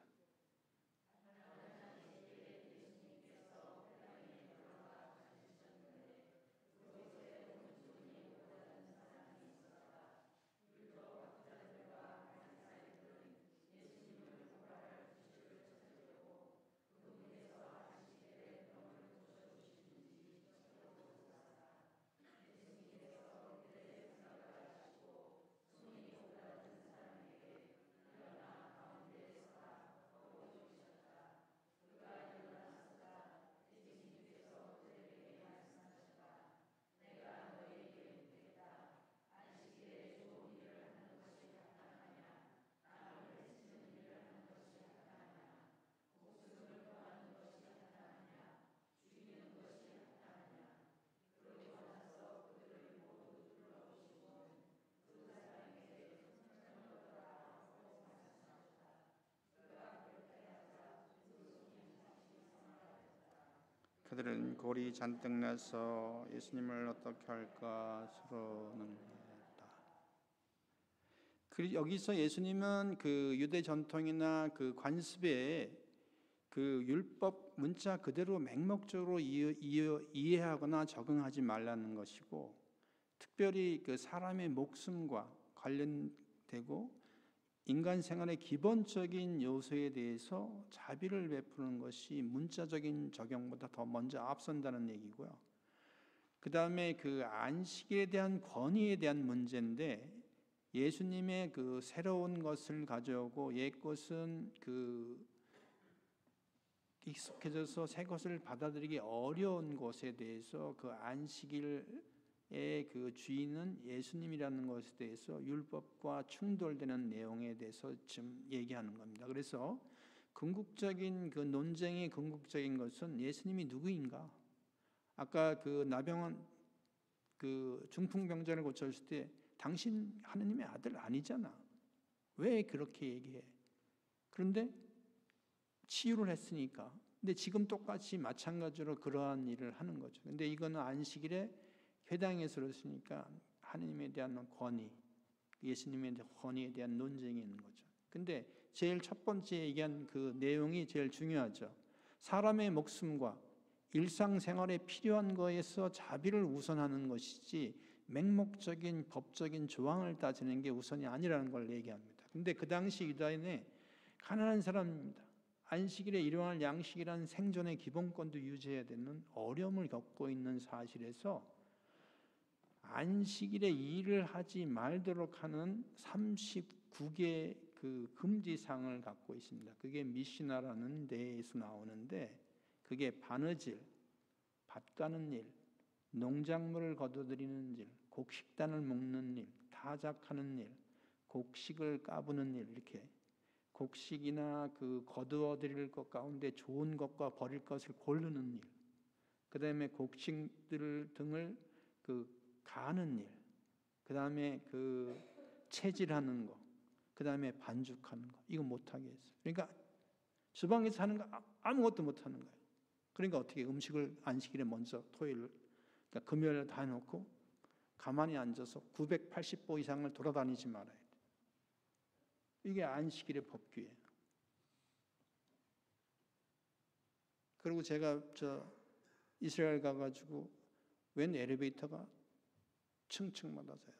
그들은 골이 잔뜩 나서 예수님을 어떻게 할까 서로는 했다. 여기서 예수님은 유대 전통이나 관습에 율법 문자 그대로 맹목적으로 이해하거나 적응하지 말라는 것이고, 특별히 사람의 목숨과 관련되고 인간 생활의 기본적인 요소에 대해서 자비를 베푸는 것이 문자적인 적용보다 더 먼저 앞선다는 얘기고요. 그 다음에 안식에 대한 권위에 대한 문제인데 예수님의 새로운 것을 가져오고 옛 것은 익숙해져서 새 것을 받아들이기 어려운 것에 대해서 안식일 그 주인은 예수님이라는 것에 대해서 율법과 충돌되는 내용에 대해서 지금 얘기하는 겁니다. 그래서 궁극적인 그 논쟁의 궁극적인 것은 예수님이 누구인가? 아까 그 나병원 그 중풍병자를 고쳤을 때 당신 하느님의 아들 아니잖아. 왜 그렇게 얘기해? 그런데 치유를 했으니까. 근데 지금 똑같이 마찬가지로 그러한 일을 하는 거죠. 근데 이거는 안식일에 회당에서 그랬으니까 하느님에 대한 권위, 예수님에 대한 권위에 대한 논쟁이 있는 거죠. 근데 제일 첫 번째 얘기한 그 내용이 제일 중요하죠. 사람의 목숨과 일상생활에 필요한 거에서 자비를 우선하는 것이지 맹목적인 법적인 조항을 따지는 게 우선이 아니라는 걸 얘기합니다. 근데 그 당시 유다인의 가난한 사람입니다. 안식일에 일용할 양식이란 생존의 기본권도 유지해야 되는 어려움을 겪고 있는 사실에서 안식일에 일을 하지 말도록 하는 39개의 그 금지사항을 갖고 있습니다. 그게 미시나라는 데에서 나오는데 그게 바느질, 밭 가는 일, 농작물을 거두들이는 일, 곡식단을 묶는 일, 타작하는 일, 곡식을 까부는 일, 이렇게 곡식이나 그 거두어들일 것 가운데 좋은 것과 버릴 것을 고르는 일, 그 다음에 곡식들 등을 그 가는 일, 그 다음에 그 채질하는 거, 그 다음에 반죽하는 거, 이거 못하게 했어요. 그러니까 주방에서 하는 거 아무것도 못하는 거예요. 그러니까 어떻게 음식을 안식일에 먼저 토요일, 그러니까 금요일에 다 해놓고 가만히 앉아서 980보 이상을 돌아다니지 말아야 돼. 이게 안식일의 법규예요. 그리고 제가 이스라엘 가가지고 웬 엘리베이터가 층층마다 세요.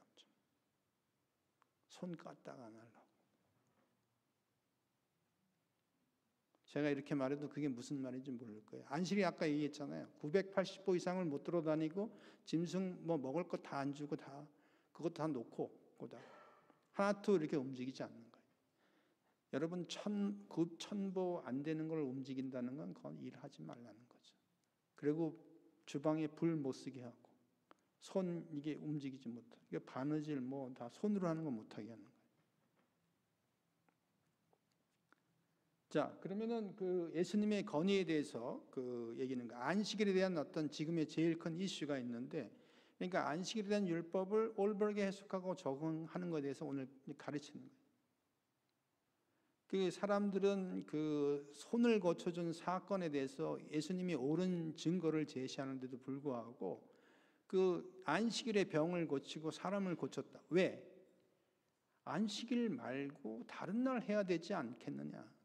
손 까딱 안 하려고. 제가 이렇게 말해도 그게 무슨 말인지 모를 거예요. 안식일 아까 얘기했잖아요. 980보 이상을 못 돌아다니고 짐승 뭐 먹을 거 다 안 주고 다 그것도 다 놓고 거다 하나도 이렇게 움직이지 않는 거예요. 여러분 1000보 안 되는 걸 움직인다는 건 그건 일하지 말라는 거죠. 그리고 주방에 불 못 쓰게 하고 손 이게 움직이지 못하게 이게 바느질 뭐 다 손으로 하는 거 못하게 하는 거예요. 자, 그러면은 그 예수님의 건의에 대해서 그 얘기는 안식일에 대한 어떤 지금의 제일 큰 이슈가 있는데, 그러니까 안식일에 대한 율법을 올바르게 해석하고 적응하는 것에 대해서 오늘 가르치는 거예요. 그 사람들은 그 손을 고쳐준 사건에 대해서 예수님이 옳은 증거를 제시하는데도 불구하고 그 안식일에 병을 고치고 사람을 고쳤다. 왜? 안식일 말고 다른 날 해야 되지 않겠느냐.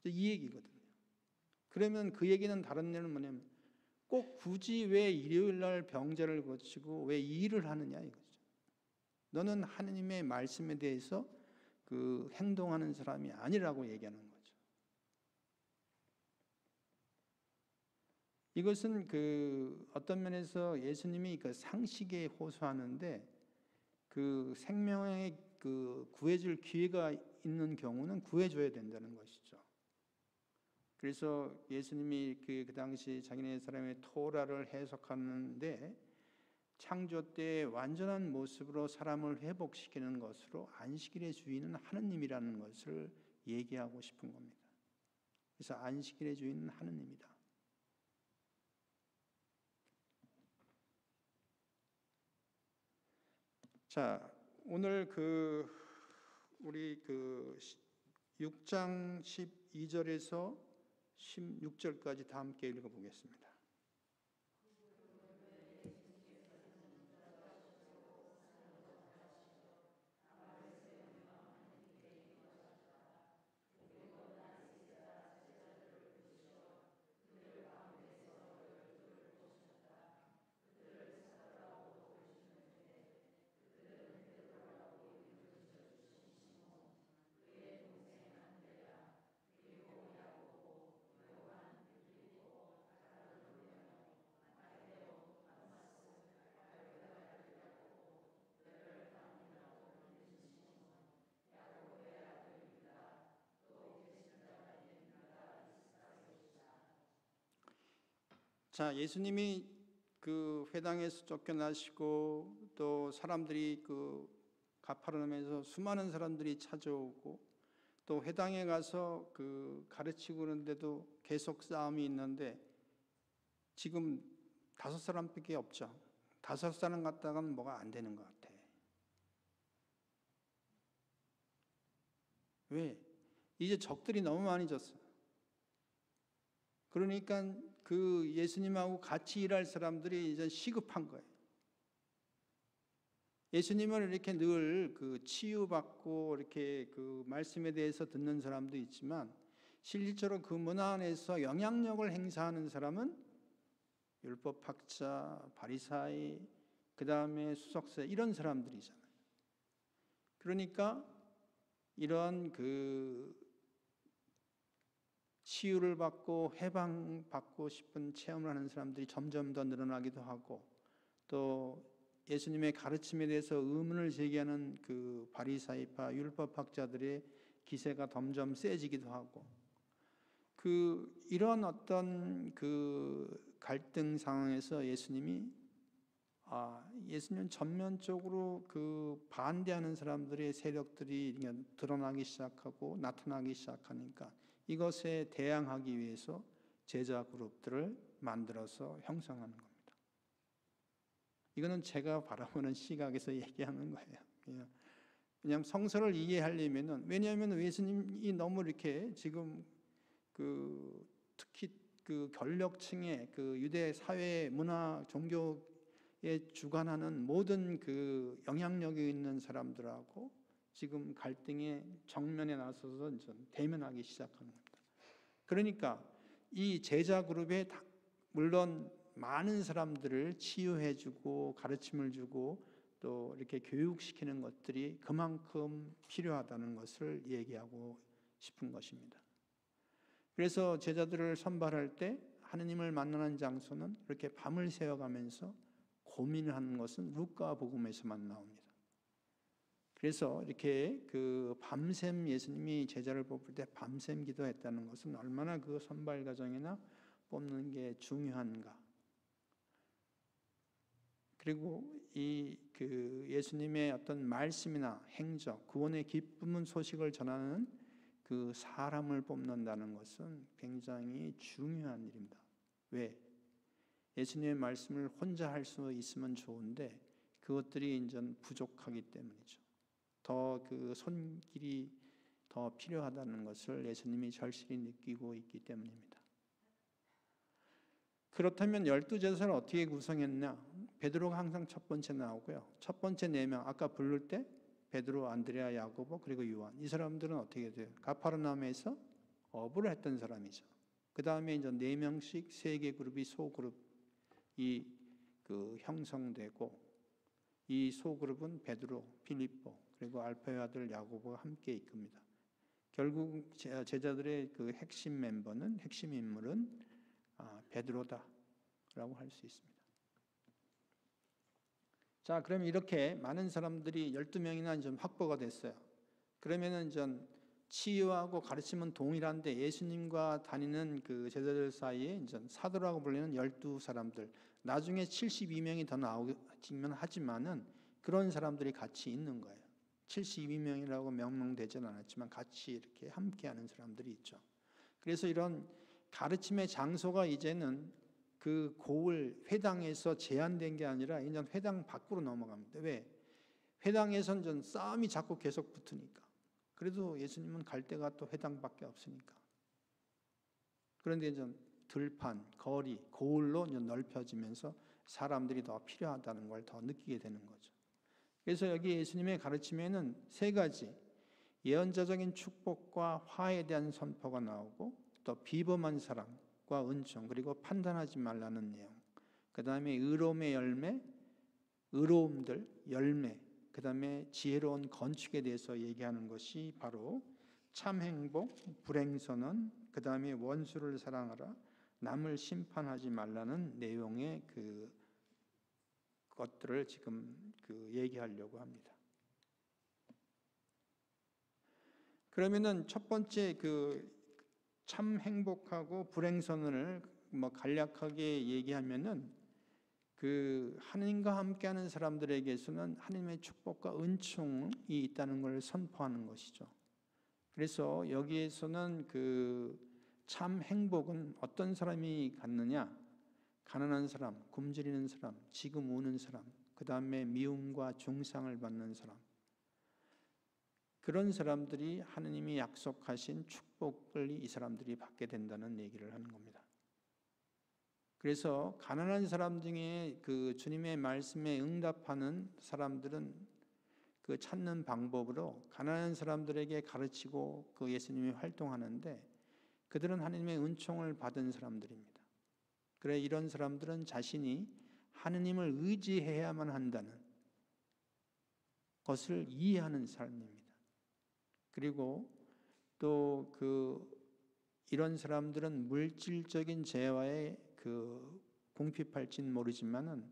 이 얘기거든요. 그러면 그 얘기는 다른 데는 뭐냐면 꼭 굳이 왜 일요일 날 병자를 고치고 왜 이 일을 하느냐 이거죠. 너는 하느님의 말씀에 대해서 그 행동하는 사람이 아니라고 얘기하는 거죠. 이것은 그 어떤 면에서 예수님이 그 상식에 호소하는데 그 생명에 그 구해줄 기회가 있는 경우는 구해줘야 된다는 것이죠. 그래서 예수님이 그 당시 자기네 사람의 토라를 해석하는데 창조 때 완전한 모습으로 사람을 회복시키는 것으로 안식일의 주인은 하느님이라는 것을 얘기하고 싶은 겁니다. 그래서 안식일의 주인은 하느님이다. 자, 오늘 우리 6장 12절에서 16절까지 다 함께 읽어보겠습니다. 자, 예수님이 그 회당에서 쫓겨나시고 또 사람들이 그 가파르나움에서 수많은 사람들이 찾아오고 또 회당에 가서 그 가르치고 그러는데도 계속 싸움이 있는데 지금 5사람밖에 없죠. 5사람 갔다가는 뭐가 안 되는 것 같아. 왜? 이제 적들이 너무 많이 졌어. 그러니까 그 예수님하고 같이 일할 사람들이 이제 시급한 거예요. 예수님을 이렇게 늘 그 치유받고 이렇게 그 말씀에 대해서 듣는 사람도 있지만 실질적으로 그 문화 안에서 영향력을 행사하는 사람은 율법학자, 바리사이, 그 다음에 수석사 이런 사람들이잖아요. 그러니까 이런 그 치유를 받고 해방받고 싶은 체험을 하는 사람들이 점점 더 늘어나기도 하고 또 예수님의 가르침에 대해서 의문을 제기하는 그 바리사이파 율법학자들의 기세가 점점 세지기도 하고 그 이런 어떤 그 갈등 상황에서 예수님은 전면적으로 그 반대하는 사람들의 세력들이 드러나기 시작하고 나타나기 시작하니까 이것에 대항하기 위해서 제자 그룹들을 만들어서 형성하는 겁니다. 이거는 제가 바라보는 시각에서 얘기하는 거예요. 그냥 성서를 이해하려면은 왜냐하면 예수님이 너무 이렇게 지금 그 특히 그 권력층의 그 유대 사회 문화 종교에 주관하는 모든 그 영향력이 있는 사람들하고 지금 갈등의 정면에 나서서 대면하기 시작하는 겁니다. 그러니까 이 제자 그룹에 물론 많은 사람들을 치유해주고 가르침을 주고 또 이렇게 교육시키는 것들이 그만큼 필요하다는 것을 얘기하고 싶은 것입니다. 그래서 제자들을 선발할 때 하느님을 만나는 장소는 이렇게 밤을 새워가면서 고민을 하는 것은 루카 복음에서만 나옵니다. 그래서 이렇게 그 밤샘 예수님이 제자를 뽑을 때 밤샘 기도했다는 것은 얼마나 그 선발 과정이나 뽑는 게 중요한가. 그리고 이 그 예수님의 어떤 말씀이나 행적, 구원의 기쁨은 소식을 전하는 그 사람을 뽑는다는 것은 굉장히 중요한 일입니다. 왜? 예수님의 말씀을 혼자 할 수 있으면 좋은데 그것들이 이제 부족하기 때문이죠. 더 그 손길이 더 필요하다는 것을 예수님이 절실히 느끼고 있기 때문입니다. 그렇다면 12제자를 어떻게 구성했냐? 베드로가 항상 첫 번째 나오고요. 첫 번째 4명 아까 부를 때 베드로, 안드레아, 야고보 그리고 요한 이 사람들은 어떻게 돼요? 가파르나움에서 어부를 했던 사람이죠. 그 다음에 이제 4명씩 3개 그룹이 소그룹이 그 형성되고 이 소그룹은 베드로, 필립보 그리고 알파의 아들 야고보가 함께 이끕니다. 결국 제자들의 그 핵심 멤버는 핵심 인물은 베드로다라고 할 수 있습니다. 자, 그럼 이렇게 많은 사람들이 12명이나 좀 확보가 됐어요. 그러면은 좀 치유하고 가르침은 동일한데 예수님과 다니는 그 제자들 사이에 이제 사도라고 불리는 12사람들, 나중에 72명이 더 나오기만 하지만은 그런 사람들이 같이 있는 거예요. 72명이라고 명명되지는 않았지만 같이 이렇게 함께하는 사람들이 있죠. 그래서 이런 가르침의 장소가 이제는 그 고을 회당에서 제한된 게 아니라 이제 회당 밖으로 넘어갑니다. 왜? 회당에서는 전 싸움이 자꾸 계속 붙으니까. 그래도 예수님은 갈 데가 또 회당밖에 없으니까. 그런데 이제 들판, 거리, 고을로 이제 넓혀지면서 사람들이 더 필요하다는 걸 더 느끼게 되는 거죠. 그래서 여기 예수님의 가르침에는 3가지 예언자적인 축복과 화에 대한 선포가 나오고 또 비범한 사랑과 은총 그리고 판단하지 말라는 내용, 그 다음에 의로움의 열매, 의로움들 열매, 그 다음에 지혜로운 건축에 대해서 얘기하는 것이 바로 참 행복, 불행선언, 그 다음에 원수를 사랑하라, 남을 심판하지 말라는 내용의 그 것들을 지금 그 얘기하려고 합니다. 그러면은 첫 번째 그 참 행복하고 불행선언을 간략하게 얘기하면은 그 하느님과 함께하는 사람들에게서는 하느님의 축복과 은총이 있다는 걸 선포하는 것이죠. 그래서 여기에서는 그 참 행복은 어떤 사람이 갖느냐? 가난한 사람, 굶주리는 사람, 지금 우는 사람, 그 다음에 미움과 중상을 받는 사람, 그런 사람들이 하느님이 약속하신 축복을 이 사람들이 받게 된다는 얘기를 하는 겁니다. 그래서 가난한 사람 중에 그 주님의 말씀에 응답하는 사람들은 그 찾는 방법으로 가난한 사람들에게 가르치고 그 예수님이 활동하는데, 그들은 하느님의 은총을 받은 사람들입니다. 그래 이런 사람들은 자신이 하느님을 의지해야만 한다는 것을 이해하는 삶입니다. 그리고 또 이런 사람들은 물질적인 재화에 공핍할진 모르지만은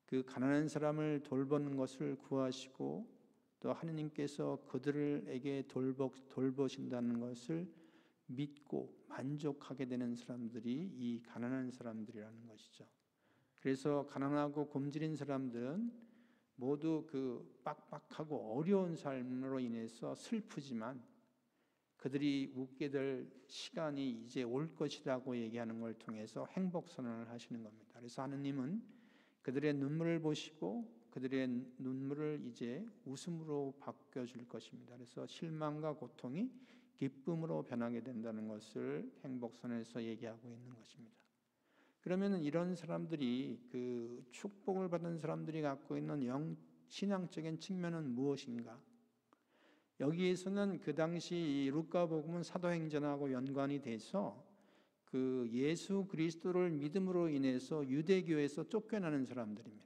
그 가난한 사람을 돌보는 것을 구하시고 또 하느님께서 그들에게 돌보신다는 것을 믿고 만족하게 되는 사람들이 이 가난한 사람들이라는 것이죠. 그래서 가난하고 굶주린 사람들은 모두 그 빡빡하고 어려운 삶으로 인해서 슬프지만 그들이 웃게 될 시간이 이제 올 것이라고 얘기하는 걸 통해서 행복 선언을 하시는 겁니다. 그래서 하느님은 그들의 눈물을 보시고 그들의 눈물을 이제 웃음으로 바꿔줄 것입니다. 그래서 실망과 고통이 기쁨으로 변하게 된다는 것을 행복선에서 얘기하고 있는 것입니다. 그러면 이런 사람들이 그 축복을 받은 사람들이 갖고 있는 신앙적인 측면은 무엇인가? 여기에서는 그 당시 루카복음은 사도행전하고 연관이 돼서 그 예수 그리스도를 믿음으로 인해서 유대교에서 쫓겨나는 사람들입니다.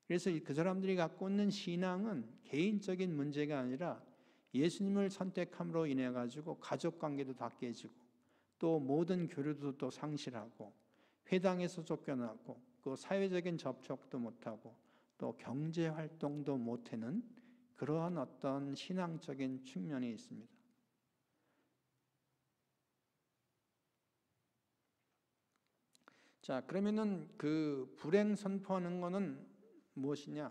그래서 그 사람들이 갖고 있는 신앙은 개인적인 문제가 아니라 예수님을 선택함으로 인해 가지고 가족 관계도 다 깨지고 또 모든 교류도 또 상실하고 회당에서 쫓겨나고 그 사회적인 접촉도 못하고 또 경제 활동도 못하는 그러한 어떤 신앙적인 측면이 있습니다. 자, 그러면은 그 불행 선포하는 것은 무엇이냐?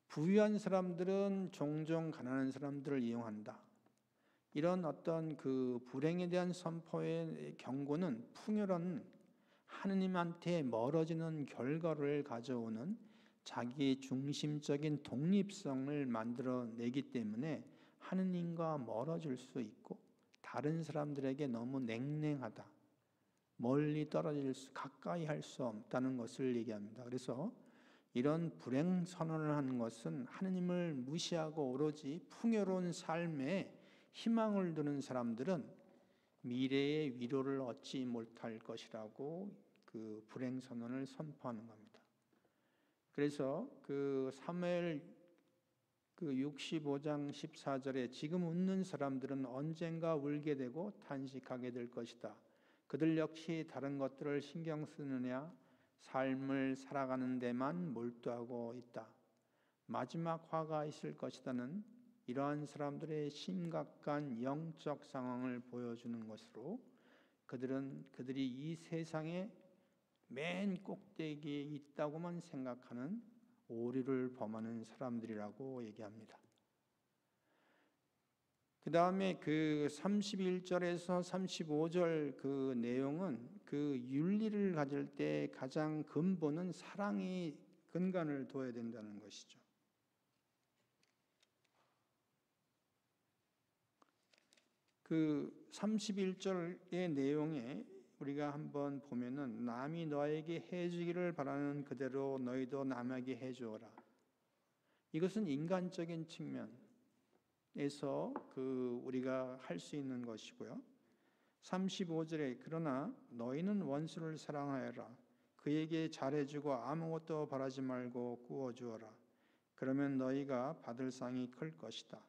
부유한 사람들은 종종 가난한 사람들을 이용한다. 이런 어떤 그 불행에 대한 선포의 경고는 풍요로운 하느님한테 멀어지는 결과를 가져오는 자기 중심적인 독립성을 만들어내기 때문에 하느님과 멀어질 수 있고 다른 사람들에게 너무 냉랭하다, 멀리 가까이 할 수 없다는 것을 얘기합니다. 그래서 이런 불행 선언을 하는 것은 하느님을 무시하고 오로지 풍요로운 삶에 희망을 두는 사람들은 미래의 위로를 얻지 못할 것이라고 그 불행 선언을 선포하는 겁니다. 그래서 그 사무엘 65장 14절에 지금 웃는 사람들은 언젠가 울게 되고 탄식하게 될 것이다. 그들 역시 다른 것들을 신경 쓰느냐 삶을 살아가는 데만 몰두하고 있다. 마지막 화가 있을 것이다는 이러한 사람들의 심각한 영적 상황을 보여주는 것으로 그들이 이 세상의 맨 꼭대기에 있다고만 생각하는 오류를 범하는 사람들이라고 얘기합니다. 그 다음에 그 31절에서 35절 그 내용은 그 윤리를 가질 때 가장 근본은 사랑이 근간을 둬야 된다는 것이죠. 그 31절의 내용에 우리가 한번 보면은 남이 너에게 해주기를 바라는 그대로 너희도 남에게 해주어라. 이것은 인간적인 측면에서 우리가 할 수 있는 것이고요. 35절에 그러나 너희는 원수를 사랑하여라. 그에게 잘해주고 아무것도 바라지 말고 구워주어라. 그러면 너희가 받을 상이 클 것이다.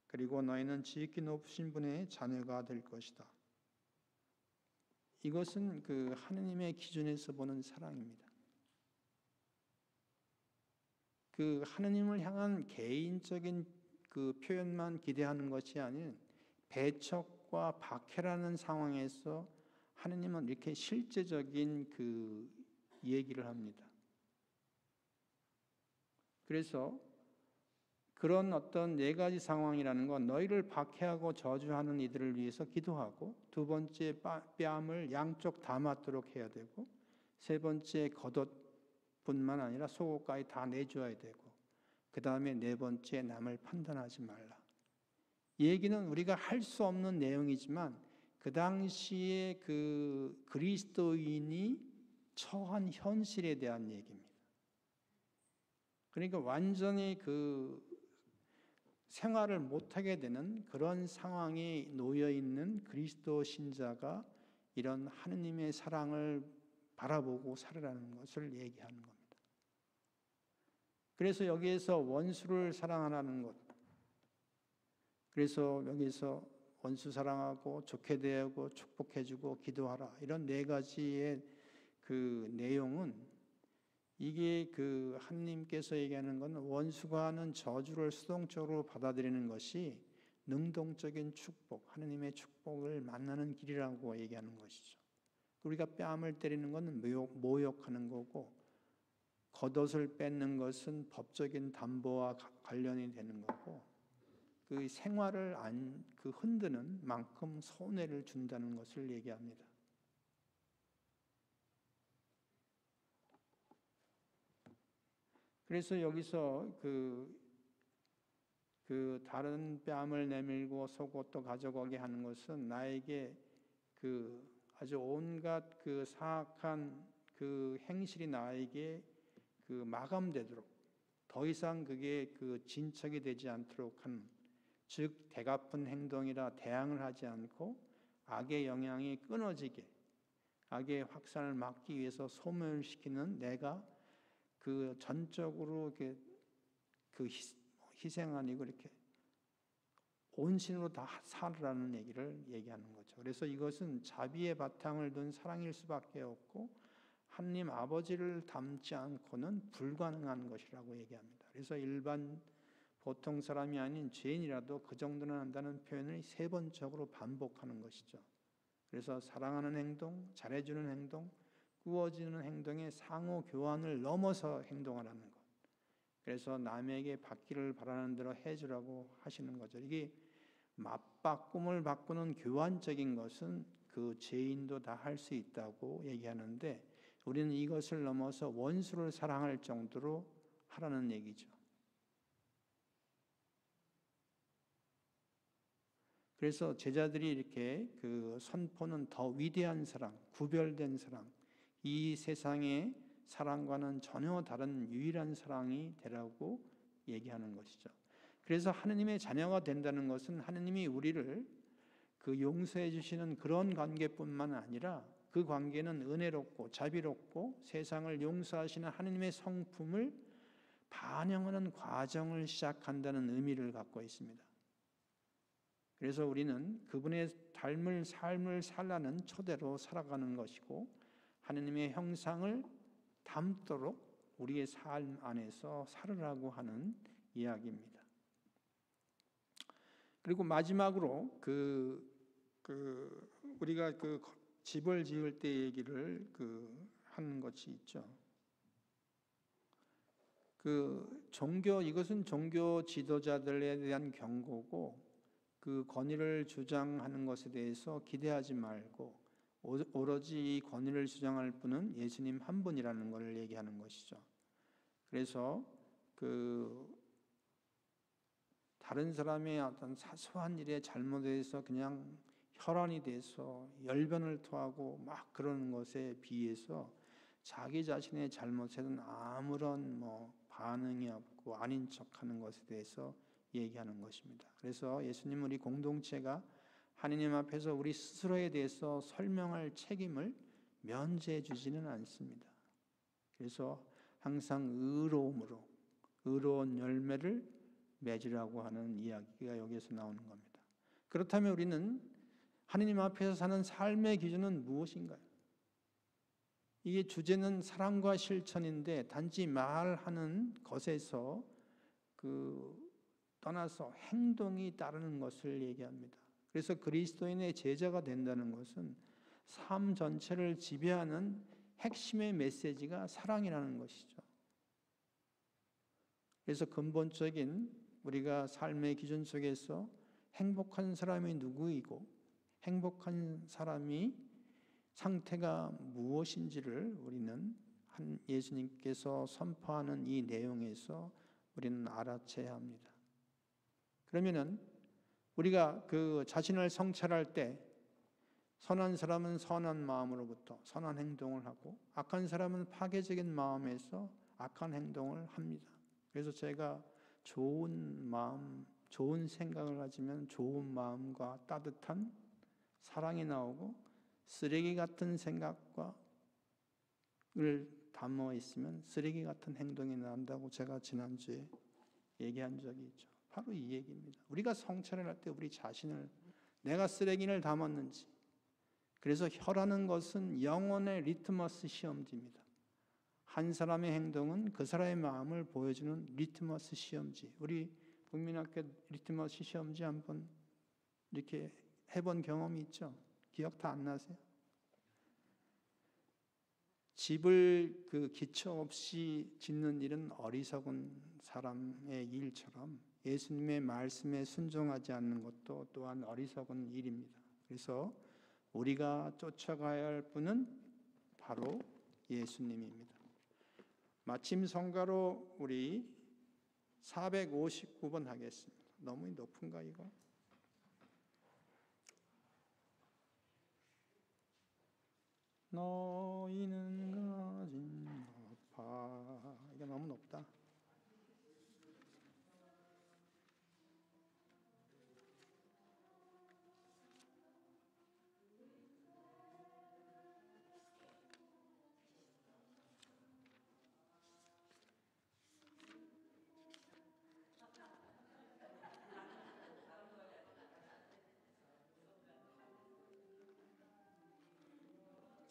그리고 너희는 지극히 높으신 분의 자녀가 될 것이다. 이것은 그 하느님의 기준에서 보는 사랑입니다. 그 하느님을 향한 개인적인 그 표현만 기대하는 것이 아닌 배척과 박해라는 상황에서 하느님은 이렇게 실제적인 그 얘기를 합니다. 그래서 그런 어떤 네 가지 상황이라는 건 너희를 박해하고 저주하는 이들을 위해서 기도하고, 두 번째 뺨을 양쪽 다 맞도록 해야 되고, 세 번째 겉옷뿐만 아니라 속옷까지 다 내줘야 되고, 그 다음에 네 번째 남을 판단하지 말라. 이 얘기는 우리가 할 수 없는 내용이지만 그 당시에 그 그리스도인이 처한 현실에 대한 얘기입니다. 그러니까 완전히 그 생활을 못하게 되는 그런 상황에 놓여 있는 그리스도 신자가 이런 하느님의 사랑을 바라보고 살아라는 것을 얘기하는 겁니다. 그래서 여기에서 원수를 사랑하라는 것, 그래서 여기서 원수 사랑하고 좋게 대하고 축복해주고 기도하라, 이런 네 가지의 그 내용은, 이게 그 하느님께서 얘기하는 건 원수가 하는 저주를 수동적으로 받아들이는 것이 능동적인 축복, 하느님의 축복을 만나는 길이라고 얘기하는 것이죠. 우리가 뺨을 때리는 것은 모욕하는 거고, 겉옷을 뺏는 것은 법적인 담보와 관련이 되는 거고, 그 생활을 그 흔드는 만큼 손해를 준다는 것을 얘기합니다. 그래서 여기서 그 다른 뺨을 내밀고 속옷도 가져가게 하는 것은 나에게 그 아주 온갖 그 사악한 그 행실이 나에게 그 마감되도록, 더 이상 그게 그 진척이 되지 않도록 하는, 즉 대갚은 행동이라 대항을 하지 않고 악의 영향이 끊어지게, 악의 확산을 막기 위해서 소멸시키는 내가 그 전적으로 이렇게 그 희생 아니고 이렇게 온신으로 다 살으라는 얘기를 얘기하는 거죠. 그래서 이것은 자비의 바탕을 둔 사랑일 수밖에 없고 하느님 아버지를 닮지 않고는 불가능한 것이라고 얘기합니다. 그래서 일반 보통 사람이 아닌 죄인이라도 그 정도는 한다는 표현을 세 번적으로 반복하는 것이죠. 그래서 사랑하는 행동, 잘해주는 행동, 꾸어지는 행동의 상호 교환을 넘어서 행동하라는 것. 그래서 남에게 받기를 바라는 대로 해주라고 하시는 거죠. 이게 맞바꿈을 바꾸는 교환적인 것은 그 죄인도 다 할 수 있다고 얘기하는데, 우리는 이것을 넘어서 원수를 사랑할 정도로 하라는 얘기죠. 그래서 제자들이 이렇게 그 선포는 더 위대한 사랑, 구별된 사랑, 이 세상의 사랑과는 전혀 다른 유일한 사랑이 되라고 얘기하는 것이죠. 그래서 하느님의 자녀가 된다는 것은 하느님이 우리를 그 용서해 주시는 그런 관계뿐만 아니라 그 관계는 은혜롭고 자비롭고 세상을 용서하시는 하느님의 성품을 반영하는 과정을 시작한다는 의미를 갖고 있습니다. 그래서 우리는 그분의 닮을 삶을 살라는 초대로 살아가는 것이고, 하느님의 형상을 담도록 우리의 삶 안에서 살으라고 하는 이야기입니다. 그리고 마지막으로 우리가 그 집을 지을 때 얘기를 하는 것이 있죠. 이것은 종교 지도자들에 대한 경고고, 그 권위를 주장하는 것에 대해서 기대하지 말고 오로지 이 권위를 주장할 분은 예수님 한 분이라는 것을 얘기하는 것이죠. 그래서 다른 사람의 어떤 사소한 일에 잘못해서 그냥 혈안이 돼서 열변을 토하고 막 그러는 것에 비해서 자기 자신의 잘못에는 아무런 반응이 없고 아닌 척하는 것에 대해서 얘기하는 것입니다. 그래서 예수님 우리 공동체가 하느님 앞에서 우리 스스로에 대해서 설명할 책임을 면제해 주지는 않습니다. 그래서 항상 의로움으로 의로운 열매를 맺으라고 하는 이야기가 여기에서 나오는 겁니다. 그렇다면 우리는 하느님 앞에서 사는 삶의 기준은 무엇인가요? 이게 주제는 사랑과 실천인데 단지 말하는 것에서 떠나서 행동이 따르는 것을 얘기합니다. 그래서 그리스도인의 제자가 된다는 것은 삶 전체를 지배하는 핵심의 메시지가 사랑이라는 것이죠. 그래서 근본적인 우리가 삶의 기준 속에서 행복한 사람이 누구이고 행복한 사람이 상태가 무엇인지를 우리는 예수님께서 선포하는 이 내용에서 우리는 알아채야 합니다. 그러면은 우리가 그 자신을 성찰할 때 선한 사람은 선한 마음으로부터 선한 행동을 하고 악한 사람은 파괴적인 마음에서 악한 행동을 합니다. 그래서 제가 좋은 마음, 좋은 생각을 가지면 좋은 마음과 따뜻한 사랑이 나오고 쓰레기 같은 생각을 담아 있으면 쓰레기 같은 행동이 난다고 제가 지난주에 얘기한 적이 있죠. 바로 이 얘기입니다. 우리가 성찰을 할 때 우리 자신을 내가 쓰레기를 담았는지, 그래서 혀라는 것은 영혼의 리트머스 시험지입니다. 한 사람의 행동은 그 사람의 마음을 보여주는 리트머스 시험지. 우리 국민학교 리트머스 시험지 한번 이렇게 해본 경험이 있죠? 기억 다 안 나세요? 집을 그 기초 없이 짓는 일은 어리석은 사람의 일처럼 예수님의 말씀에 순종하지 않는 것도 또한 어리석은 일입니다. 그래서 우리가 쫓아가야 할 분은 바로 예수님입니다. 마침 성가로 우리 459번 하겠습니다. 너무 높은가 이거? 너희는 가진 높아. 이게 너무 높다.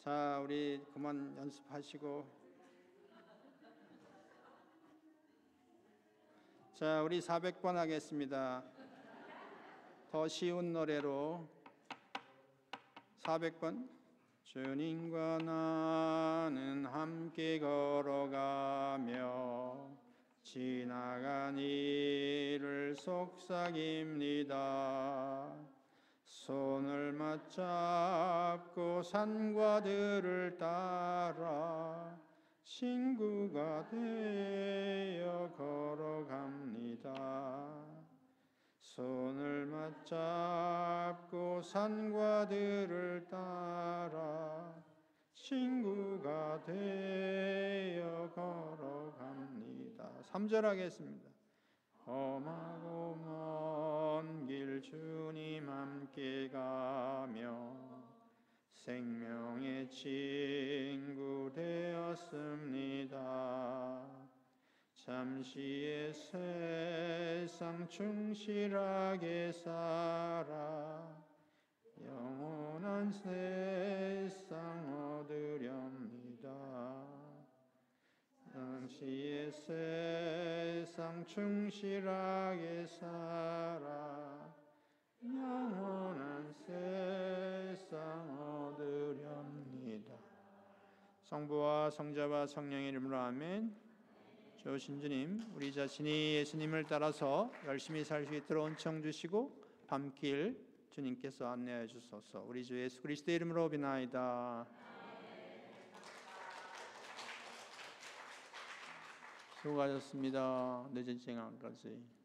자, 우리 그만 연습하시고, 자, 우리 400번 하겠습니다. 더 쉬운 노래로 400번. 주님과 나는 함께 걸어가며 지나간 일을 속삭입니다. 손을 맞잡고 산과 들을 따라 친구가 되어 걸어갑니다. 손을 맞잡고 산과 들을 따라 친구가 되어 걸어갑니다. 3절 하겠습니다. 험하고 먼 길 주님 함께 가며 생명의 친구 되었습니다. 잠시의 세상 충실하게 살아 영원한 세상 얻으렵니다. 잠시의 세상 충실하게 살아 영원한 세상 얻으렵니다. 성부와 성자와 성령의 이름으로 아멘. 좋으신 주님, 우리 자신이 예수님을 따라서 열심히 살 수 있도록 은총 주시고 밤길 주님께서 안내해 주소서. 우리 주 예수 그리스도의 이름으로 비나이다. 수고하셨습니다. 늦은 시간까지.